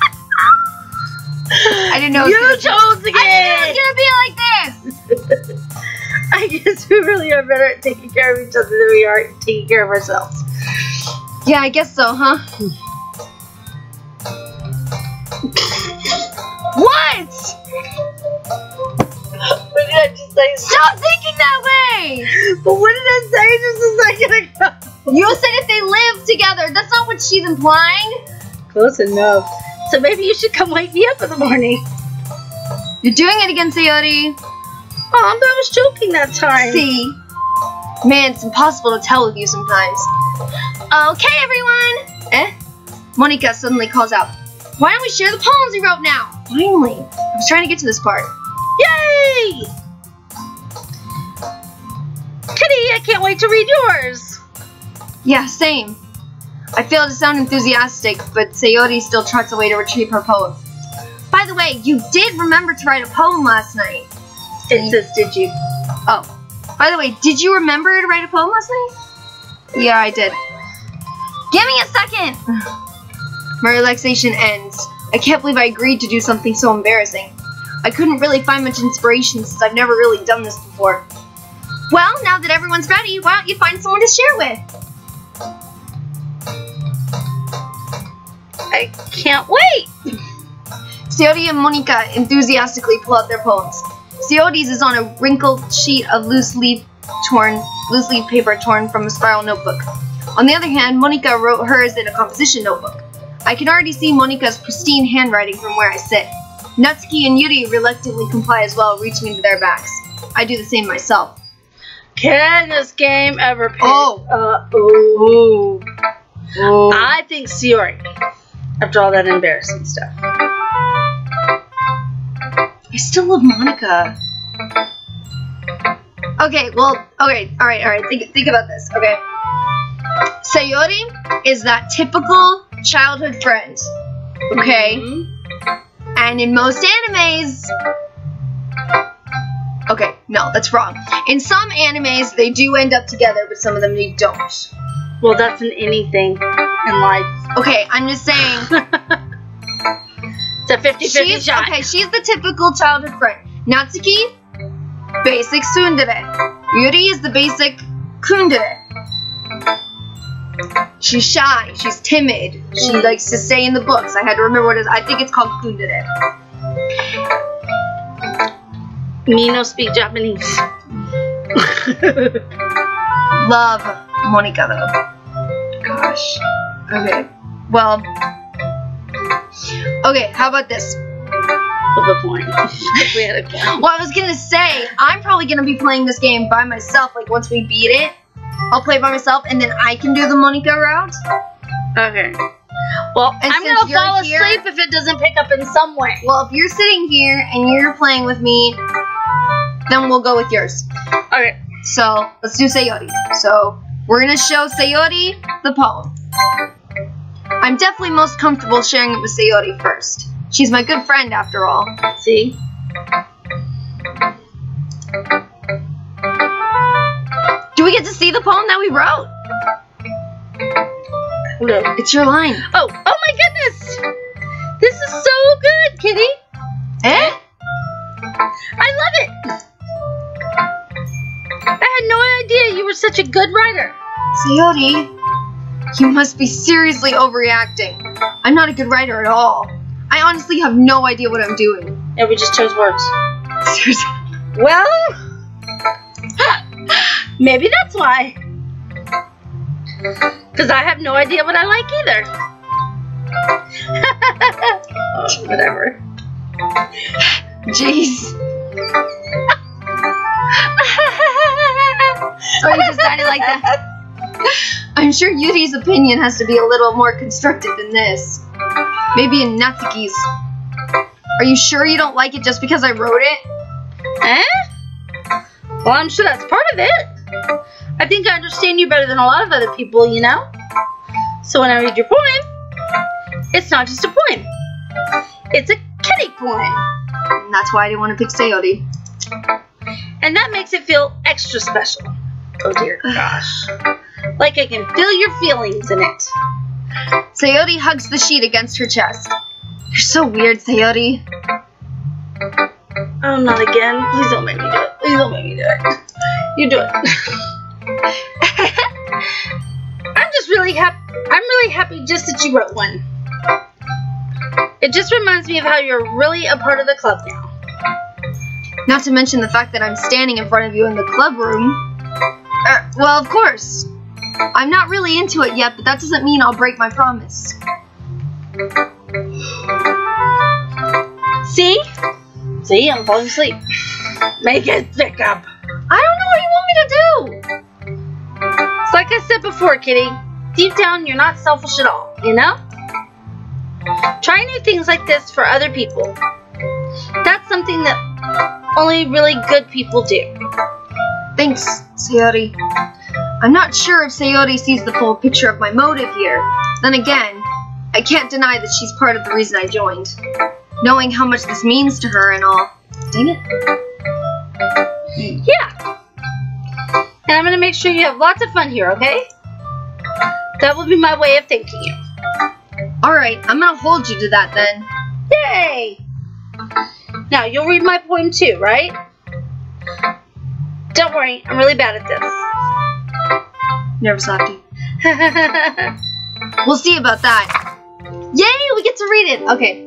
I didn't know it was chose again! I didn't know it was gonna be like this! I guess we really are better at taking care of each other than we are at taking care of ourselves. Yeah, I guess so, huh? What? What did I just say? Stop thinking that way! But what did I say just a second ago? You said if they live together. That's not what she's implying. Close enough. So maybe you should come wake me up in the morning. You're doing it again, Sayori. Oh, but I was joking that time. See? Man, it's impossible to tell with you sometimes. Okay, everyone. Monica suddenly calls out, "Why don't we share the poems we wrote now?" Finally. I was trying to get to this part. Yay! Kitty, I can't wait to read yours. Yeah, same. I fail to sound enthusiastic, but Sayori still trots away to retrieve her poem. By the way, you did remember to write a poem last night. It says, did you? Oh. By the way, did you remember to write a poem last night? Yeah, I did. Give me a second! My relaxation ends. I can't believe I agreed to do something so embarrassing. I couldn't really find much inspiration since I've never really done this before. Well, now that everyone's ready, why don't you find someone to share with? I can't wait. Sayori and Monica enthusiastically pull out their poems. Sayori's is on a wrinkled sheet of loose leaf paper torn from a spiral notebook. On the other hand, Monica wrote hers in a composition notebook. I can already see Monica's pristine handwriting from where I sit. Natsuki and Yuri reluctantly comply as well, reaching into their bags. I do the same myself. Can this game ever pick Oh. up? I think Sayori, after all that embarrassing stuff. I still love Monica. Okay, well, okay, alright, think about this, okay? Sayori is that typical childhood friend, okay? Mm-hmm. And in most animes... Okay, no, that's wrong. In some animes, they do end up together, but some of them they don't. Well, that's in anything in life. Okay, I'm just saying... It's a 50-50 shot. Okay, she's the typical childhood friend. Natsuki, basic tsundere. Yuri is the basic kundere. She's shy, she's timid, she likes to stay in the books. I had to remember what it is. I think it's called kundere. Me no speak Japanese. Love Monica though. Gosh. Okay. Well. Okay, how about this? Flip a coin. We had a coin. Well, I was gonna say, I'm probably gonna be playing this game by myself. Like, once we beat it, I'll play by myself, and then I can do the Monica route. Okay. Well, And I'm since gonna you're fall here- asleep if it doesn't pick up in some way. Well, if you're sitting here and you're playing with me, then we'll go with yours. Okay. So, let's do Sayori. So, we're gonna show Sayori the poem. I'm definitely most comfortable sharing it with Sayori first. She's my good friend, after all. See? Do we get to see the poem that we wrote? No. It's your line. Oh my goodness! This is so good, Kitty. Eh? I love it. I had no idea you were such a good writer. Sayori, you must be seriously overreacting. I'm not a good writer at all. I honestly have no idea what I'm doing. Yeah, we just chose words. Seriously. Well, maybe that's why. Because I have no idea what I like either. Oh, whatever. Jeez. So you decided like that? I'm sure Yuri's opinion has to be a little more constructive than this. Maybe in Natsuki's. Are you sure you don't like it just because I wrote it? Eh? Well, I'm sure that's part of it. I think I understand you better than a lot of other people, you know? So when I read your poem, it's not just a poem. It's a kitty poem. And that's why I didn't want to pick Sayori. And that makes it feel extra special. Oh dear gosh. Like I can feel your feelings in it. Sayori hugs the sheet against her chest. You're so weird, Sayori. Oh, not again. Please don't make me do it. Please don't make me do it. You do it. I'm just really happy. I'm really happy just that you wrote one. It just reminds me of how you're really a part of the club now. Not to mention the fact that I'm standing in front of you in the club room. Well, of course. I'm not really into it yet, but that doesn't mean I'll break my promise. See? See, I'm falling asleep. Make it pick up. I don't know what you want me to do. It's like I said before, Kitty. Deep down, you're not selfish at all, you know? Try new things like this for other people. That's something that only really good people do. Thanks, Sayori. I'm not sure if Sayori sees the full picture of my motive here. Then again, I can't deny that she's part of the reason I joined. Knowing how much this means to her and all. Dang it. Yeah. And I'm going to make sure you have lots of fun here, okay? That will be my way of thanking you. Alright, I'm going to hold you to that then. Yay! Now, you'll read my poem too, right? Don't worry, I'm really bad at this. Never saw you. We'll see about that. Yay, we get to read it. Okay.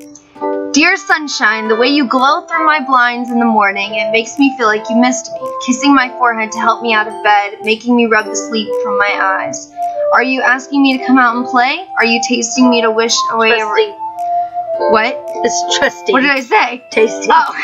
Dear sunshine, the way you glow through my blinds in the morning, it makes me feel like you missed me. Kissing my forehead to help me out of bed, making me rub the sleep from my eyes. Are you asking me to come out and play? Are you tasting me to wish away a... What? It's trusting. What did I say? Tasting. Oh.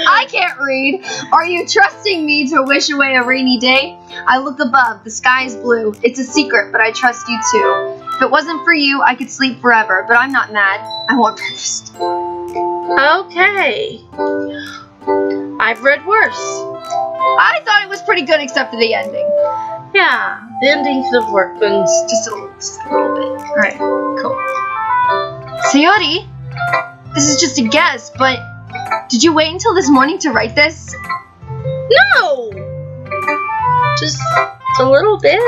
I can't read. Are you trusting me to wish away a rainy day? I look above. The sky is blue. It's a secret, but I trust you too. If it wasn't for you, I could sleep forever, but I'm not mad. I want breakfast. Okay. I've read worse. I thought it was pretty good except for the ending. Yeah, the ending could have worked, but Just a little bit. Alright, cool. Sayori, this is just a guess, but did you wait until this morning to write this? No! Just a little bit.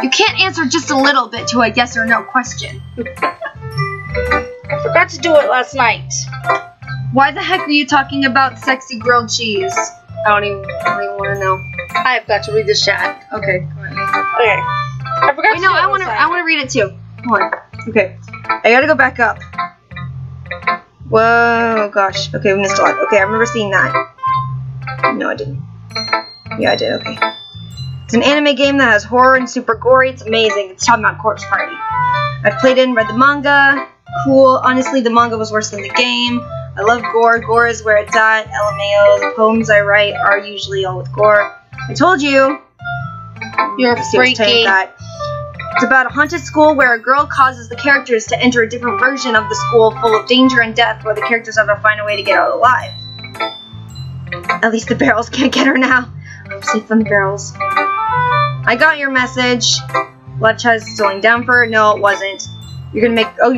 You can't answer just a little bit to a yes or no question. I forgot to do it last night. Why the heck are you talking about sexy grilled cheese? I don't even want to know. I've got to read this chat. Okay, go ahead. Okay. I forgot to do it I want to read it too. Hold on. Okay. I gotta go back up. Whoa, gosh. Okay, we missed a lot. Okay, I remember seeing that. No, I didn't. Yeah, I did. Okay. It's an anime game that has horror and super gory. It's amazing. It's talking about Corpse Party. I've played it and read the manga. Cool. Honestly, the manga was worse than the game. I love gore. Gore is where it's at. LMAO. The poems I write are usually all with gore. I told you. You're freaky. It's about a haunted school where a girl causes the characters to enter a different version of the school full of danger and death where the characters have to find a way to get out alive. At least the barrels can't get her now. I'm safe from the barrels. I got your message. Left chat is going down for her. No, it wasn't. You're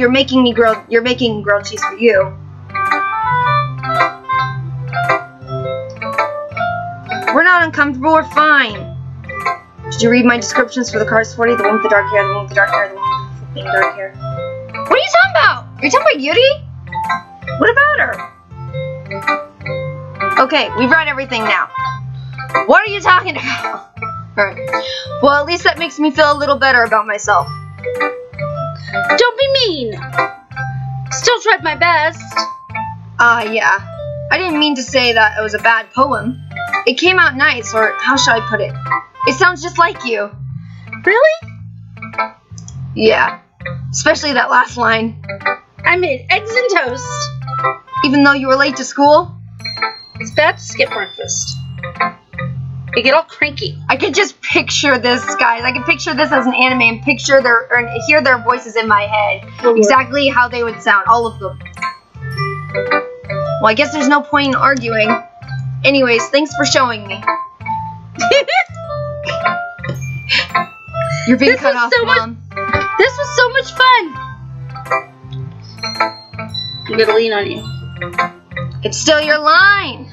making grilled cheese for you. We're not uncomfortable, we're fine. Did you read my descriptions for the Cars 40? The one with the dark hair, the one with the dark hair, the one with the flipping dark hair. What are you talking about? Are you talking about Yuri? What about her? Okay, we've read everything now. What are you talking about? Alright. Well, at least that makes me feel a little better about myself. Don't be mean. Still tried my best. Yeah. I didn't mean to say that it was a bad poem. It came out nice, or how should I put it? It sounds just like you. Really? Yeah. Especially that last line. I made eggs and toast. Even though you were late to school? It's bad to skip breakfast. They get all cranky. I could just picture this, guys. I could picture this as an anime and hear their voices in my head. Oh, exactly how they would sound, all of them. Well, I guess there's no point in arguing. Anyways, thanks for showing me. You're being cut off, Mom. This was so much fun. I'm gonna lean on you. It's still your line.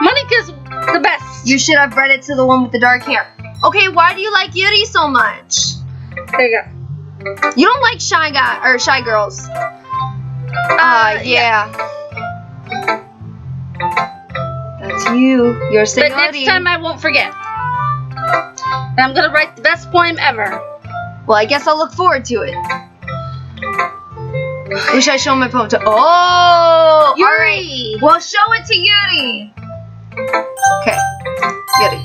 Monika's the best. You should have read it to the one with the dark hair. Okay, why do you like Yuri so much? There you go. You don't like shy girls. Yeah. That's you. You're Sayori. But next time I won't forget. And I'm gonna write the best poem ever. Well, I guess I'll look forward to it. Who should I show my poem to? Oh! Yuri! Alright. Well, show it to Yuri. Okay. Yuri.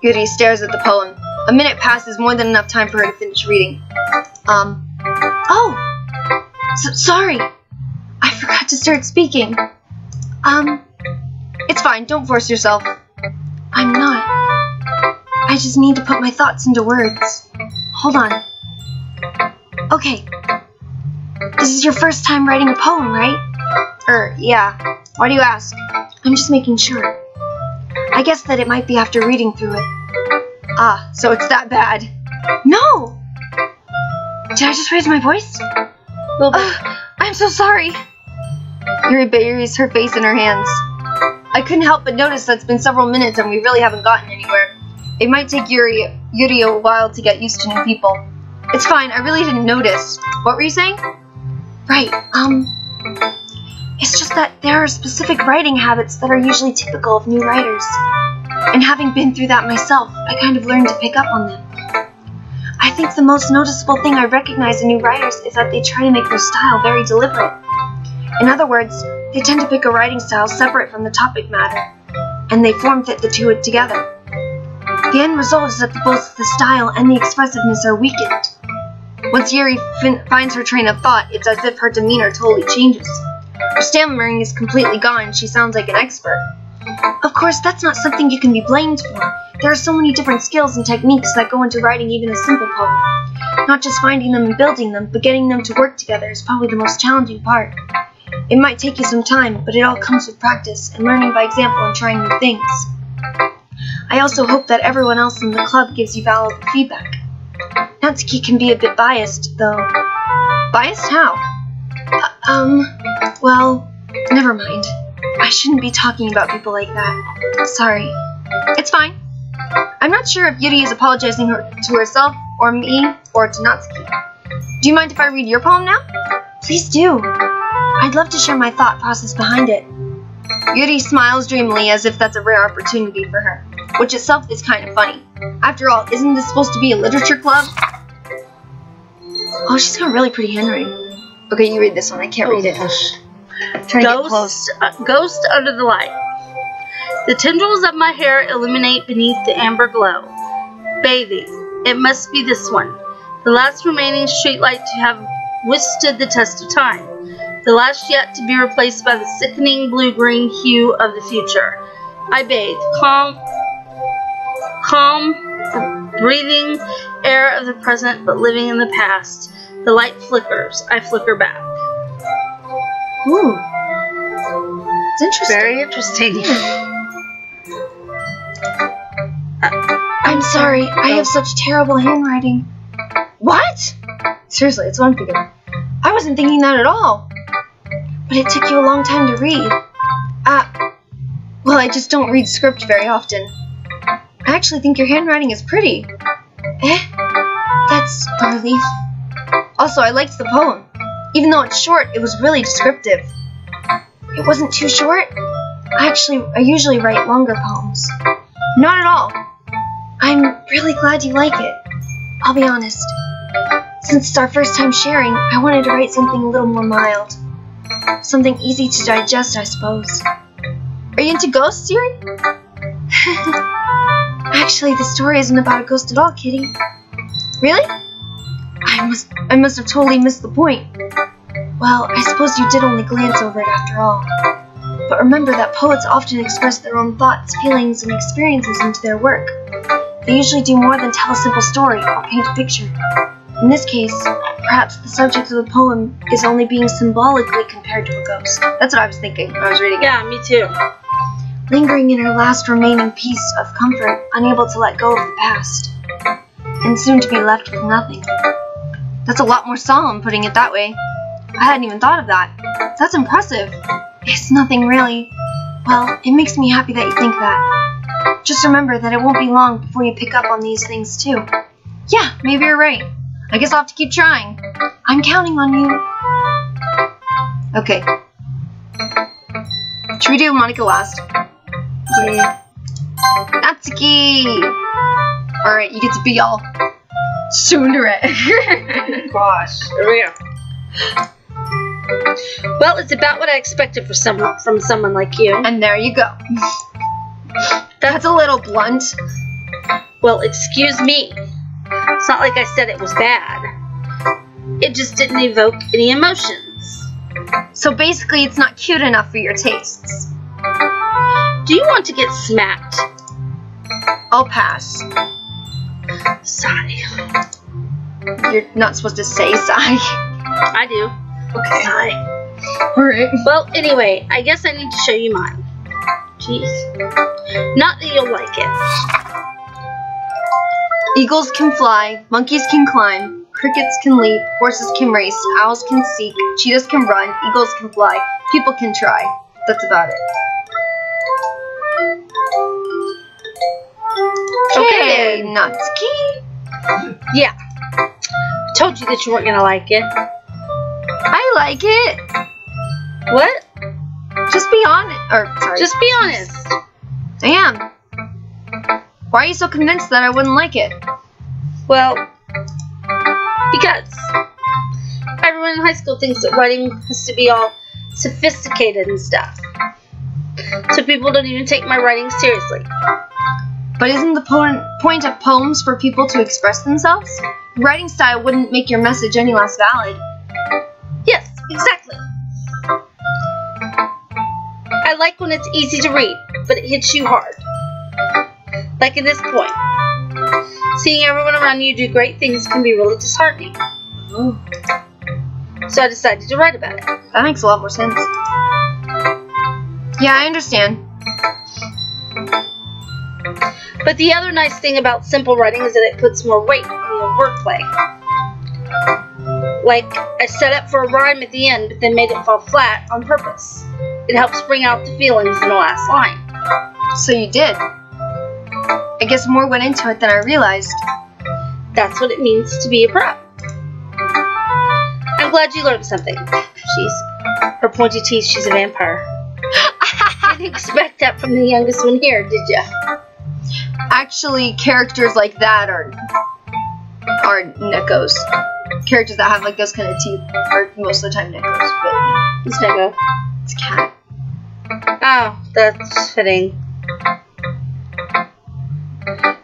Yuri stares at the poem. A minute passes, more than enough time for her to finish reading. Oh! Sorry. I forgot to start speaking. It's fine. Don't force yourself. I'm not. I just need to put my thoughts into words. Hold on. Okay. This is your first time writing a poem, right? Yeah. Why do you ask? I'm just making sure. I guess that it might be after reading through it. Ah, so it's that bad. No! Did I just raise my voice? I'm so sorry. Yuri buries her face in her hands. I couldn't help but notice that it's been several minutes and we really haven't gotten anywhere. It might take Yuri a while to get used to new people. It's fine, I really didn't notice. What were you saying? Right, it's just that there are specific writing habits that are usually typical of new writers. And having been through that myself, I kind of learned to pick up on them. I think the most noticeable thing I recognize in new writers is that they try to make their style very deliberate. In other words, they tend to pick a writing style separate from the topic matter, and they form-fit the two together. The end result is that both the style and the expressiveness are weakened. Once Yuri finds her train of thought, it's as if her demeanor totally changes. Her stammering is completely gone, she sounds like an expert. Of course, that's not something you can be blamed for. There are so many different skills and techniques that go into writing even a simple poem. Not just finding them and building them, but getting them to work together is probably the most challenging part. It might take you some time, but it all comes with practice and learning by example and trying new things. I also hope that everyone else in the club gives you valuable feedback. Natsuki can be a bit biased, though. Biased? How? Well, never mind. I shouldn't be talking about people like that. Sorry. It's fine. I'm not sure if Yuri is apologizing to herself, or me, or to Natsuki. Do you mind if I read your poem now? Please do. I'd love to share my thought process behind it. Yuri smiles dreamily as if that's a rare opportunity for her, which itself is kind of funny. After all, isn't this supposed to be a literature club? Oh, she's got really pretty handwriting. Okay, you read this one. I can't read it. Trying to get close. Ghost under the light. The tendrils of my hair illuminate beneath the amber glow. Bathing. It must be this one. The last remaining streetlight to have withstood the test of time. The last yet to be replaced by the sickening blue-green hue of the future. I bathe. Calm, breathing air of the present, but living in the past. The light flickers. I flicker back. Ooh. It's interesting. Very interesting. I'm sorry. I have such terrible handwriting. What? Seriously, it's one figure. I wasn't thinking that at all. But it took you a long time to read. Well, I just don't read script very often. I actually think your handwriting is pretty. That's a relief. Also, I liked the poem. Even though it's short, it was really descriptive. It wasn't too short? I usually write longer poems. Not at all. I'm really glad you like it. I'll be honest. Since it's our first time sharing, I wanted to write something a little more mild. Something easy to digest, I suppose. Are you into ghosts, Yuri? Actually, the story isn't about a ghost at all, Kitty. Really? I must have totally missed the point. Well, I suppose you did only glance over it after all. But remember that poets often express their own thoughts, feelings, and experiences into their work. They usually do more than tell a simple story or paint a picture. In this case, perhaps the subject of the poem is only being symbolically compared to a ghost. That's what I was thinking when I was reading it. Yeah, me too. Lingering in her last remaining piece of comfort, unable to let go of the past, and soon to be left with nothing. That's a lot more solemn, putting it that way. I hadn't even thought of that. That's impressive. It's nothing really. Well, it makes me happy that you think that. Just remember that it won't be long before you pick up on these things too. Yeah, maybe you're right. I guess I'll have to keep trying. I'm counting on you. Okay. Should we do Monica last? Yeah. Natsuki! Alright, you get to be all tsundere. Gosh, here we go. Well, it's about what I expected from someone like you. And there you go. That's a little blunt. Well, excuse me. It's not like I said it was bad. It just didn't evoke any emotions. So basically, it's not cute enough for your tastes. Do you want to get smacked? I'll pass. Sigh. You're not supposed to say sigh. I do. Okay. Sigh. Alright. Well, anyway, I guess I need to show you mine. Jeez. Not that you'll like it. Eagles can fly, monkeys can climb, crickets can leap, horses can race, owls can seek, cheetahs can run, eagles can fly, people can try. That's about it. Okay, Natsuki. Yeah. I told you that you weren't gonna like it. I like it. What? Just be honest. Or, sorry. Just be honest. I am. Why are you so convinced that I wouldn't like it? Well, because everyone in high school thinks that writing has to be all sophisticated and stuff. So people don't even take my writing seriously. But isn't the point of poems for people to express themselves? Your writing style wouldn't make your message any less valid. Yes, exactly. I like when it's easy to read, but it hits you hard. Like in this poem. Seeing everyone around you do great things can be really disheartening. Ooh. So I decided to write about it. That makes a lot more sense. Yeah, I understand. But the other nice thing about simple writing is that it puts more weight on the wordplay. Like, I set up for a rhyme at the end, but then made it fall flat on purpose. It helps bring out the feelings in the last line. So you did. I guess more went into it than I realized. That's what it means to be a pro. I'm glad you learned something. Her pointy teeth, she's a vampire. Didn't expect that from the youngest one here, did ya? Actually, characters like that are Neckos. Characters that have like those kind of teeth are most of the time Neckos, but yeah. It's Necco. It's a cat. Oh, that's fitting.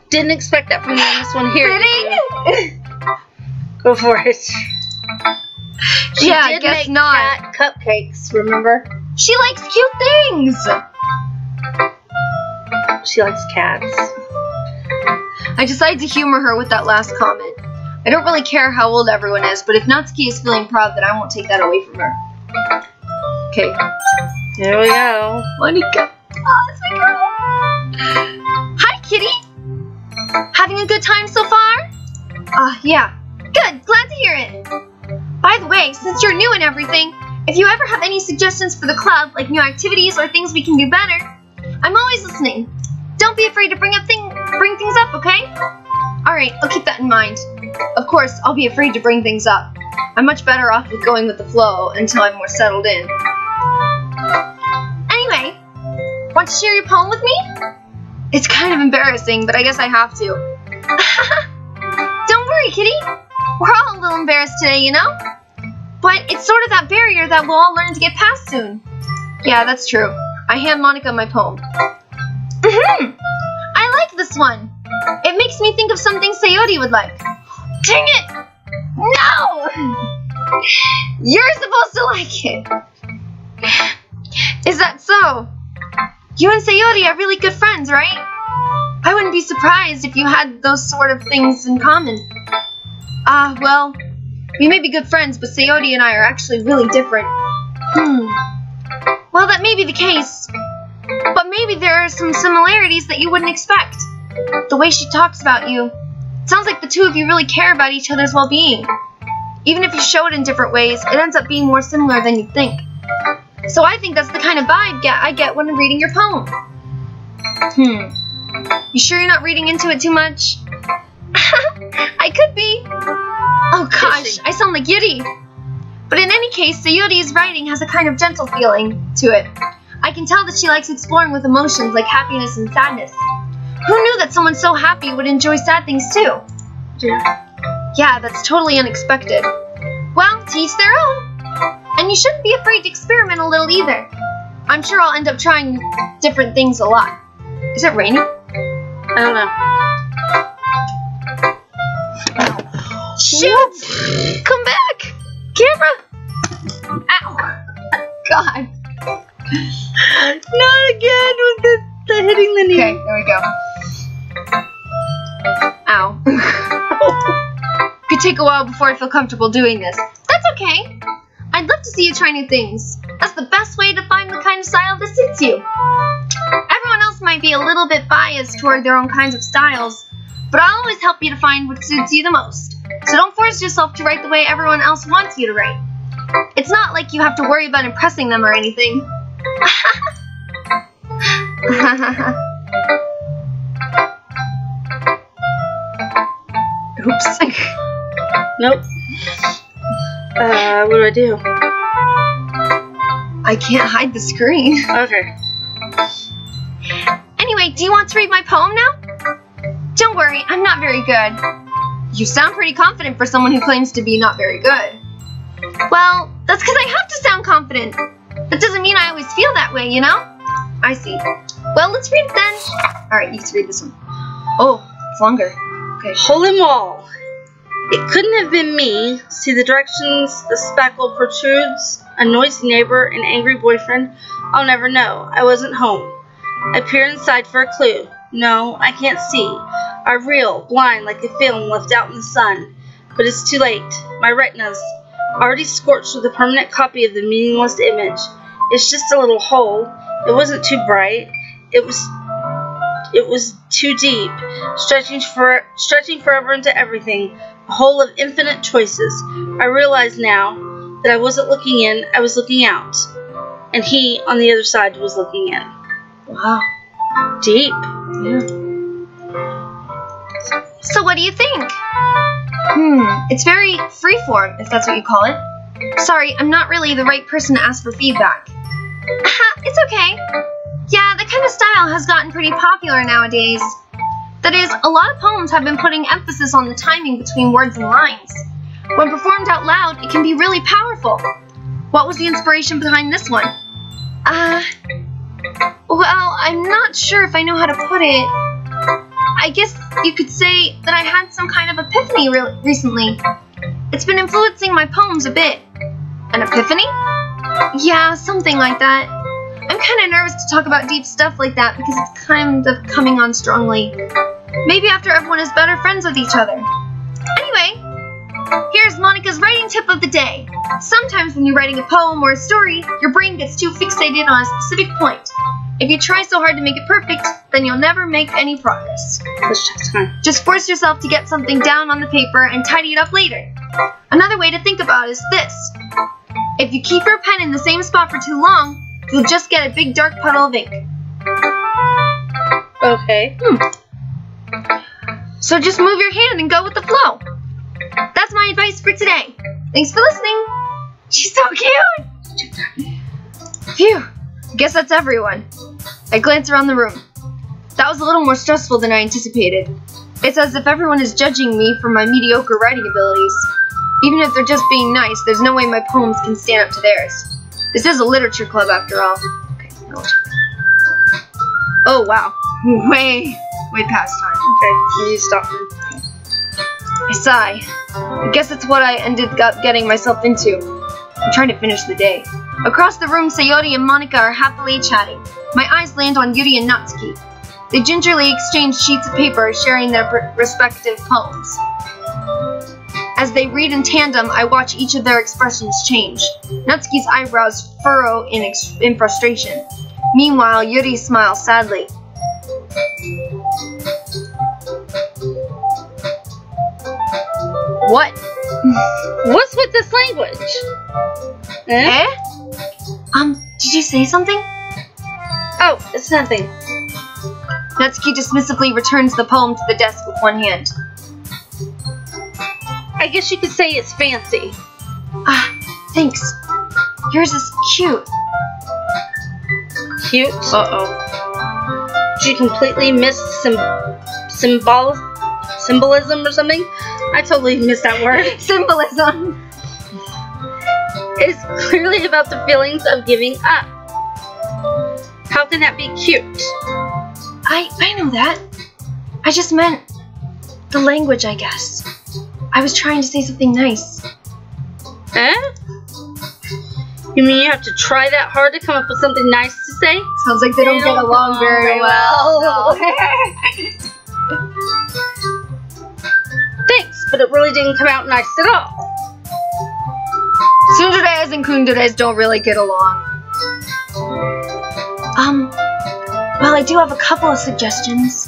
Didn't expect that from the youngest one here. Fitting? Go for it. She yeah, I did guess make not. cat cupcakes, remember? She likes cute things. She likes cats. I decided to humor her with that last comment. I don't really care how old everyone is, but if Natsuki is feeling proud, then I won't take that away from her. Okay. There we go. Monica. Oh, that's my girl. Hi, kitty. Having a good time so far? Yeah. Good. Glad to hear it. By the way, since you're new and everything, if you ever have any suggestions for the club, like new activities or things we can do better, I'm always listening. Don't be afraid to bring things up, okay? Alright, I'll keep that in mind. Of course, I'll be afraid to bring things up. I'm much better off with going with the flow until I'm more settled in. Anyway, want to share your poem with me? It's kind of embarrassing, but I guess I have to. Don't worry, kitty. We're all a little embarrassed today, you know? But it's sort of that barrier that we'll all learn to get past soon. Yeah, that's true. I hand Monica my poem. I like this one. It makes me think of something Sayori would like. Dang it! No! You're supposed to like it. Is that so? You and Sayori are really good friends, right? I wouldn't be surprised if you had those sort of things in common. Well, we may be good friends, but Sayori and I are actually really different. Well, that may be the case. But maybe there are some similarities that you wouldn't expect. The way she talks about you. It sounds like the two of you really care about each other's well-being. Even if you show it in different ways, it ends up being more similar than you'd think. So I think that's the kind of vibe I get when I'm reading your poem. You sure you're not reading into it too much? I could be. Oh gosh, I sound like Yuri. But in any case, Sayori's writing has a kind of gentle feeling to it. I can tell that she likes exploring with emotions like happiness and sadness. Who knew that someone so happy would enjoy sad things too? Yeah, that's totally unexpected. Well, to each their own. And you shouldn't be afraid to experiment a little either. I'm sure I'll end up trying different things a lot. Is it raining? I don't know. Shoot! Come back! Camera! Ow! God. Not again with the hitting the knee. Okay, there we go. Ow. Could take a while before I feel comfortable doing this. That's okay. I'd love to see you try new things. That's the best way to find the kind of style that suits you. Everyone else might be a little bit biased toward their own kinds of styles, but I'll always help you to find what suits you the most. So don't force yourself to write the way everyone else wants you to write. It's not like you have to worry about impressing them or anything. Oops. Nope. What do I do? I can't hide the screen. Okay. Anyway, do you want to read my poem now? Don't worry, I'm not very good. You sound pretty confident for someone who claims to be not very good. Well, that's because I have to sound confident. That doesn't mean I always feel that way, you know? I see. Well, let's read it then. Alright, you have to read this one. Oh, it's longer. Okay. Hole in wall. It couldn't have been me. See the directions, the spackle protrudes, a noisy neighbor, an angry boyfriend. I'll never know. I wasn't home. I peer inside for a clue. No, I can't see. I reel, blind like a film left out in the sun. But it's too late. My retina's already scorched with a permanent copy of the meaningless image. It's just a little hole. It wasn't too bright. It was too deep, stretching forever into everything. A hole of infinite choices. I realize now that I wasn't looking in, I was looking out. And he, on the other side, was looking in. Wow. Deep. Yeah. So what do you think? It's very freeform, if that's what you call it. Sorry, I'm not really the right person to ask for feedback. It's okay. Yeah, that kind of style has gotten pretty popular nowadays. That is, a lot of poems have been putting emphasis on the timing between words and lines. When performed out loud, it can be really powerful. What was the inspiration behind this one? Well, I'm not sure if I know how to put it. I guess you could say that I had some kind of epiphany recently. It's been influencing my poems a bit. An epiphany? Yeah, something like that. I'm kind of nervous to talk about deep stuff like that because it's kind of coming on strongly. Maybe after everyone is better friends with each other. Anyway, here's Monica's writing tip of the day. Sometimes when you're writing a poem or a story, your brain gets too fixated on a specific point. If you try so hard to make it perfect, then you'll never make any progress. Let's check time. Just force yourself to get something down on the paper and tidy it up later. Another way to think about it is this. If you keep your pen in the same spot for too long, you'll just get a big dark puddle of ink. Okay. So just move your hand and go with the flow. That's my advice for today. Thanks for listening. She's so cute. Phew. Guess that's everyone. I glance around the room. That was a little more stressful than I anticipated. It's as if everyone is judging me for my mediocre writing abilities. Even if they're just being nice, there's no way my poems can stand up to theirs. This is a literature club after all. Okay, go. Oh, wow. Way past time. Okay, you need to stop me. I sigh. I guess that's what I ended up getting myself into. I'm trying to finish the day. Across the room, Sayori and Monica are happily chatting. My eyes land on Yuri and Natsuki. They gingerly exchange sheets of paper, sharing their respective poems. As they read in tandem, I watch each of their expressions change. Natsuki's eyebrows furrow in frustration. Meanwhile, Yuri smiles sadly. What? What's with this language? Eh? Did you say something? Oh, it's nothing. Natsuki dismissively returns the poem to the desk with one hand. I guess you could say it's fancy. Thanks. Yours is cute. Cute? Uh-oh. Did you completely miss symbolism or something? I totally missed that word. Symbolism. It's clearly about the feelings of giving up. How can that be cute? I know that. I just meant the language, I guess. I was trying to say something nice. Eh? You mean you have to try that hard to come up with something nice to say? Sounds like they don't get along very well. Thanks, but it really didn't come out nice at all. Tsunderes and kunderes don't really get along. Well, I do have a couple of suggestions.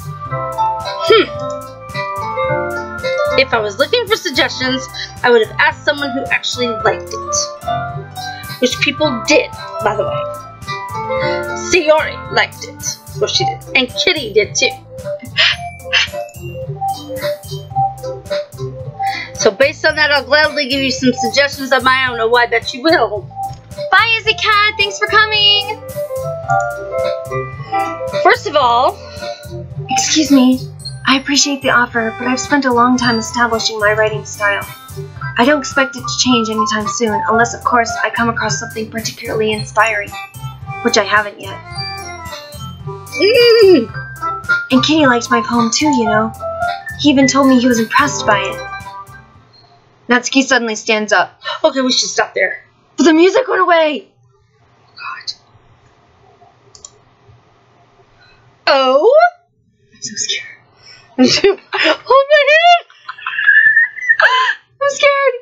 If I was looking for suggestions, I would have asked someone who actually liked it. Which people did, by the way. Sayori liked it. Well, she did. And Kitty did too. So based on that, I'll gladly give you some suggestions of my own. Oh, I bet you will. Bye, Izzy Cat. Thanks for coming. First of all... Excuse me. I appreciate the offer, but I've spent a long time establishing my writing style. I don't expect it to change anytime soon, unless, of course, I come across something particularly inspiring. Which I haven't yet. And Kitty liked my poem too, you know. He even told me he was impressed by it. Natsuki suddenly stands up. Okay, we should stop there. But the music went away! God. Oh? I'm so scared. Hold my hand! I'm scared.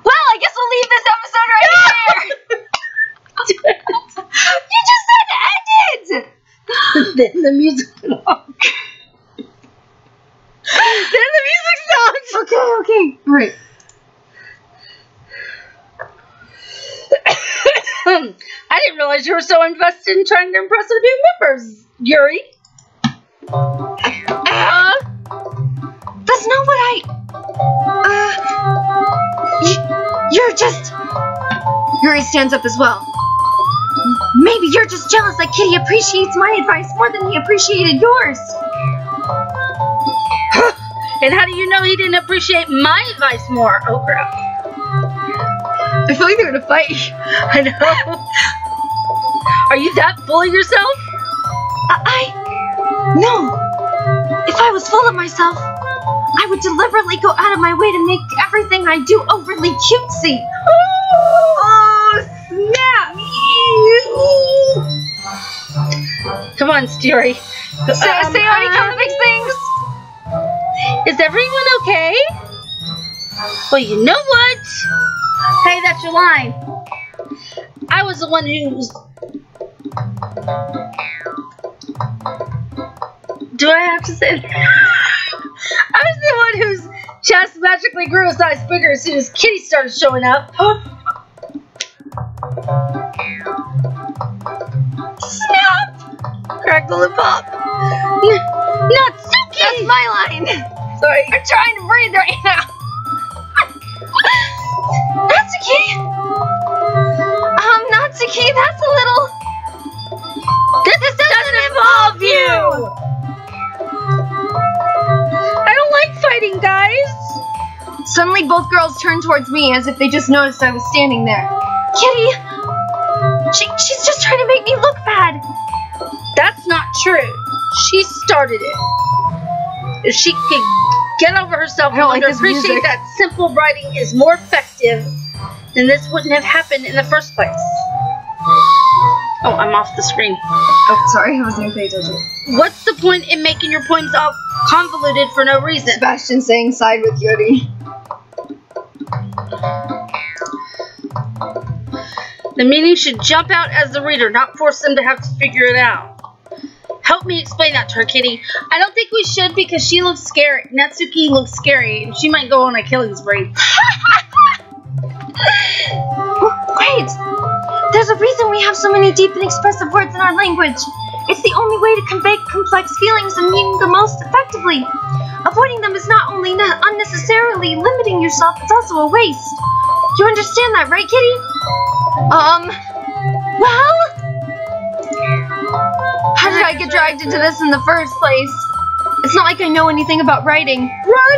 Well, I guess we'll leave this episode right here. You just said end it! Then the music stops. Then the music stops! Okay. Right. I didn't realize you were so invested in trying to impress our new members, Yuri. That's not what you're just... Yuri stands up as well. Maybe you're just jealous that Kitty appreciates my advice more than he appreciated yours. And how do you know he didn't appreciate my advice more? Oh, crap. I feel like they're gonna fight. I know. Are you that full of yourself? No. If I was full of myself, I would deliberately go out of my way to make everything I do overly cutesy. Oh, snap! Come on, Yuri. Sayori, come fix things. Is everyone okay? Well, you know what? Hey, that's your line. I was the one who's... Do I have to say that? I was the one whose chest magically grew a size bigger as soon as Kitty started showing up. Snap! Crackle and pop. Natsuki! That's my line. Sorry. I'm trying to breathe right now. Natsuki! Natsuki, that's a little... This doesn't involve you! I don't like fighting, guys! Suddenly, both girls turned towards me as if they just noticed I was standing there. Kitty! She's just trying to make me look bad. That's not true. She started it. If she could get over herself and appreciate that simple writing is more effective, then this wouldn't have happened in the first place. Oh, I'm off the screen. Oh, sorry, I wasn't paying attention. What's the point in making your poems all convoluted for no reason? Sebastian saying side with Yuri. The meaning should jump out as the reader, not force them to have to figure it out. Help me explain that to her, Kitty. I don't think we should because she looks scary. Natsuki looks scary, and she might go on a killing spree. Wait! There's a reason we have so many deep and expressive words in our language. It's the only way to convey complex feelings and meaning the most effectively. Avoiding them is not only unnecessarily limiting yourself, it's also a waste. You understand that, right, Kitty? Well? How did I get dragged into this in the first place? It's not like I know anything about writing.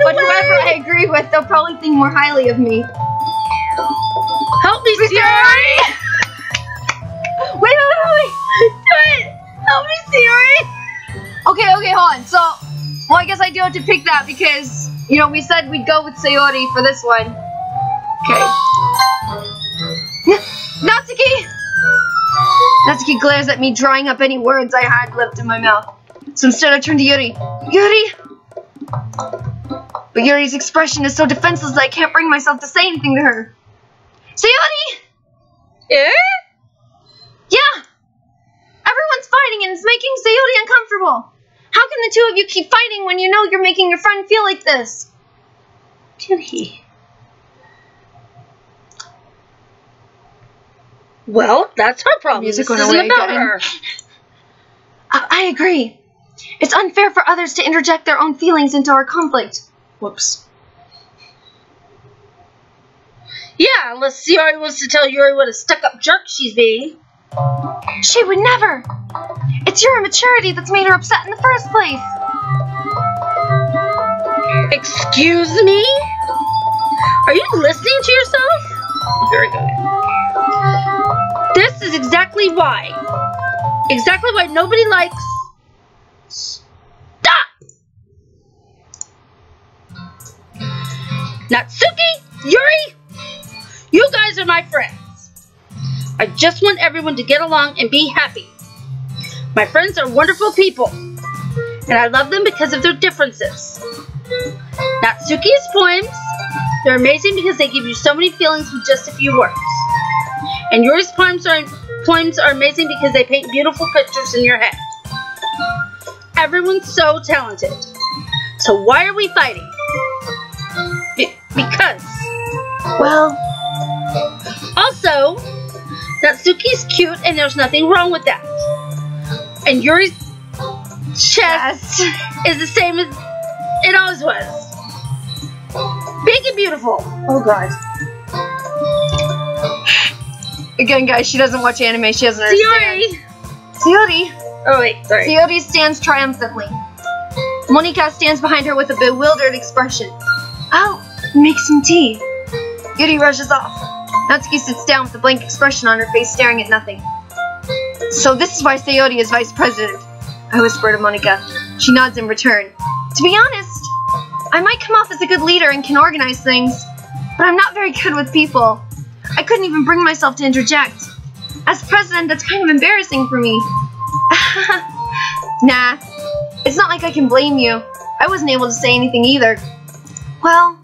But whoever I agree with, they'll probably think more highly of me. Help me, Sayori! Wait. Do it! Help me, Sayori! Okay, hold on. So, well, I guess I do have to pick that because, you know, we said we'd go with Sayori for this one. Okay. Natsuki! Natsuki glares at me, drawing up any words I had left in my mouth. So instead I turned to Yuri. Yuri! But Yuri's expression is so defenseless that I can't bring myself to say anything to her. Sayori! Yeah? Yeah! Everyone's fighting and it's making Sayori uncomfortable. How can the two of you keep fighting when you know you're making your friend feel like this? Yuri. Well, that's her problem. Music This went isn't away about again. her. I agree. It's unfair for others to interject their own feelings into our conflict. Whoops. Yeah, unless Sayori wants to tell Yuri what a stuck-up jerk she's being. She would never. It's your immaturity that's made her upset in the first place. Excuse me? Are you listening to yourself? Very good. This is exactly why. Exactly why nobody likes... Stop! Natsuki, Yuri, you guys are my friends. I just want everyone to get along and be happy. My friends are wonderful people, and I love them because of their differences. Natsuki's poems, they're amazing because they give you so many feelings with just a few words. And Yuri's poems are amazing because they paint beautiful pictures in your head. Everyone's so talented. So why are we fighting? Because. Well. Also, Natsuki's cute and there's nothing wrong with that. And Yuri's chest is the same as it always was. Big and beautiful. Oh god. Again, guys, she doesn't watch anime. She doesn't understand. Sayori! Oh wait, sorry. Sayori stands triumphantly. Monika stands behind her with a bewildered expression. Oh, make some tea. Yuri rushes off. Natsuki sits down with a blank expression on her face, staring at nothing. So this is why Sayori is vice president, I whisper to Monika. She nods in return. To be honest, I might come off as a good leader and can organize things, but I'm not very good with people. I couldn't even bring myself to interject. As president, that's kind of embarrassing for me. Nah, it's not like I can blame you. I wasn't able to say anything either. Well,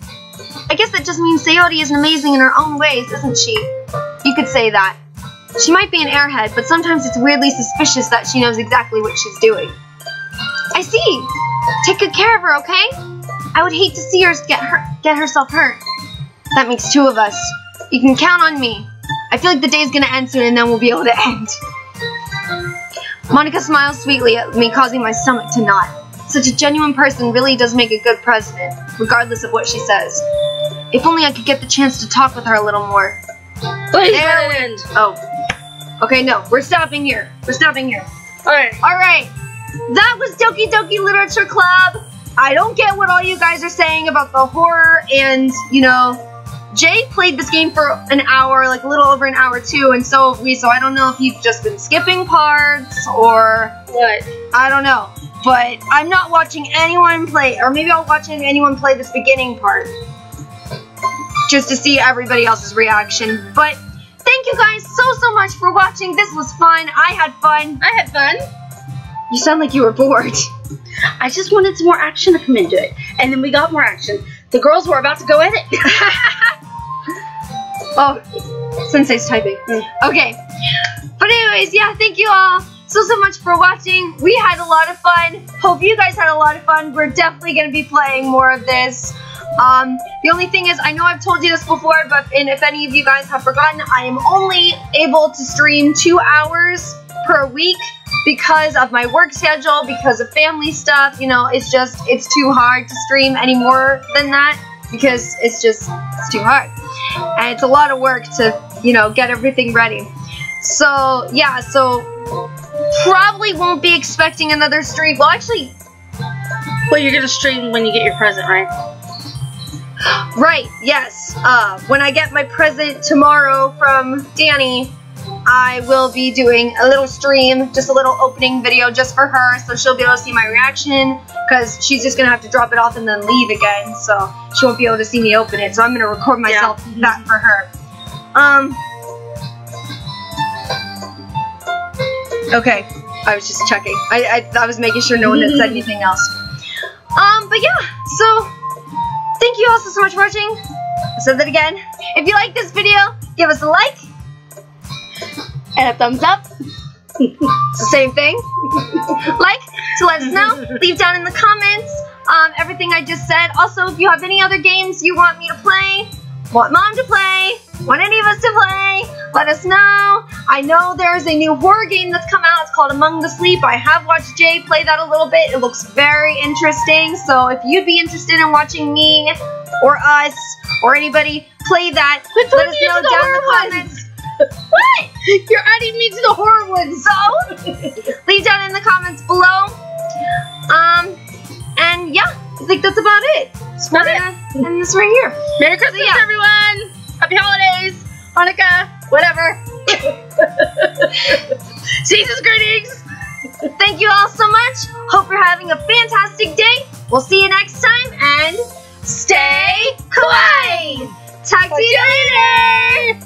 I guess that just means Sayori is amazing in her own ways, isn't she? You could say that. She might be an airhead, but sometimes it's weirdly suspicious that she knows exactly what she's doing. I see. Take good care of her, okay? I would hate to see her get herself hurt. That makes two of us. You can count on me. I feel like the day's gonna end soon and then we'll be able to end. Monika smiles sweetly at me, causing my stomach to knot. Such a genuine person really does make a good president, regardless of what she says. If only I could get the chance to talk with her a little more. Please let it end. Oh. Okay, no. We're stopping here. We're stopping here. Alright. Alright. That was Doki Doki Literature Club. I don't get what all you guys are saying about the horror and, you know, Jay played this game for an hour, like a little over an hour too, and so have we, so I don't know if you've just been skipping parts or what. I don't know. But I'm not watching anyone play, or maybe I'll watch anyone play this beginning part just to see everybody else's reaction. But thank you guys so much for watching. This was fun. I had fun. I had fun. You sound like you were bored. I just wanted some more action to come into it, and then we got more action. The girls were about to go at it. Oh, Sensei's typing. Okay. But anyways, yeah, thank you all so much for watching. We had a lot of fun. Hope you guys had a lot of fun. We're definitely going to be playing more of this. The only thing is, I know I've told you this before, but if any of you guys have forgotten, I am only able to stream 2 hours per week because of my work schedule, because of family stuff. You know, it's too hard to stream any more than that because it's too hard. And it's a lot of work to, you know, get everything ready. So, yeah, so probably won't be expecting another stream. Well, actually... Well, you're going to stream when you get your present, right? Right, yes. When I get my present tomorrow from Danny, I will be doing a little stream, just a little opening video just for her, so she'll be able to see my reaction, because she's just going to have to drop it off and then leave again, so she won't be able to see me open it, so I'm going to record myself that for her. Okay. I was just checking. I was making sure no one had said anything else. But yeah, so thank you all so much for watching. I said that again. If you like this video, give us a like. And a thumbs up. It's the same thing. Like to let us know. Leave down in the comments everything I just said. Also, if you have any other games you want me to play, want Mom to play, want any of us to play, let us know. I know there's a new horror game that's come out. It's called Among the Sleep. I have watched Jay play that a little bit. It looks very interesting. So if you'd be interested in watching me or us or anybody play that, let us know down in the comments. What? You're adding me to the horror ones. So leave down in the comments below. And yeah, I think that's about it. So we're gonna end this right here. Merry Christmas, everyone! Happy holidays! Hanukkah, whatever. Season's greetings! Thank you all so much. Hope you're having a fantastic day. We'll see you next time and stay kawaii! Talk to you later!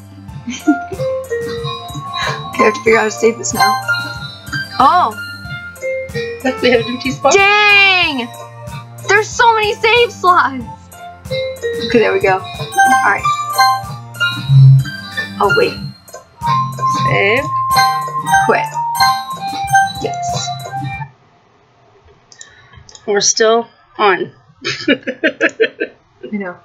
Okay, I have to figure out how to save this now. Oh! We have an empty spot. Dang! There's so many save slots! Okay, there we go. Alright. Oh, wait. Save. Quit. Yes. We're still on. I know.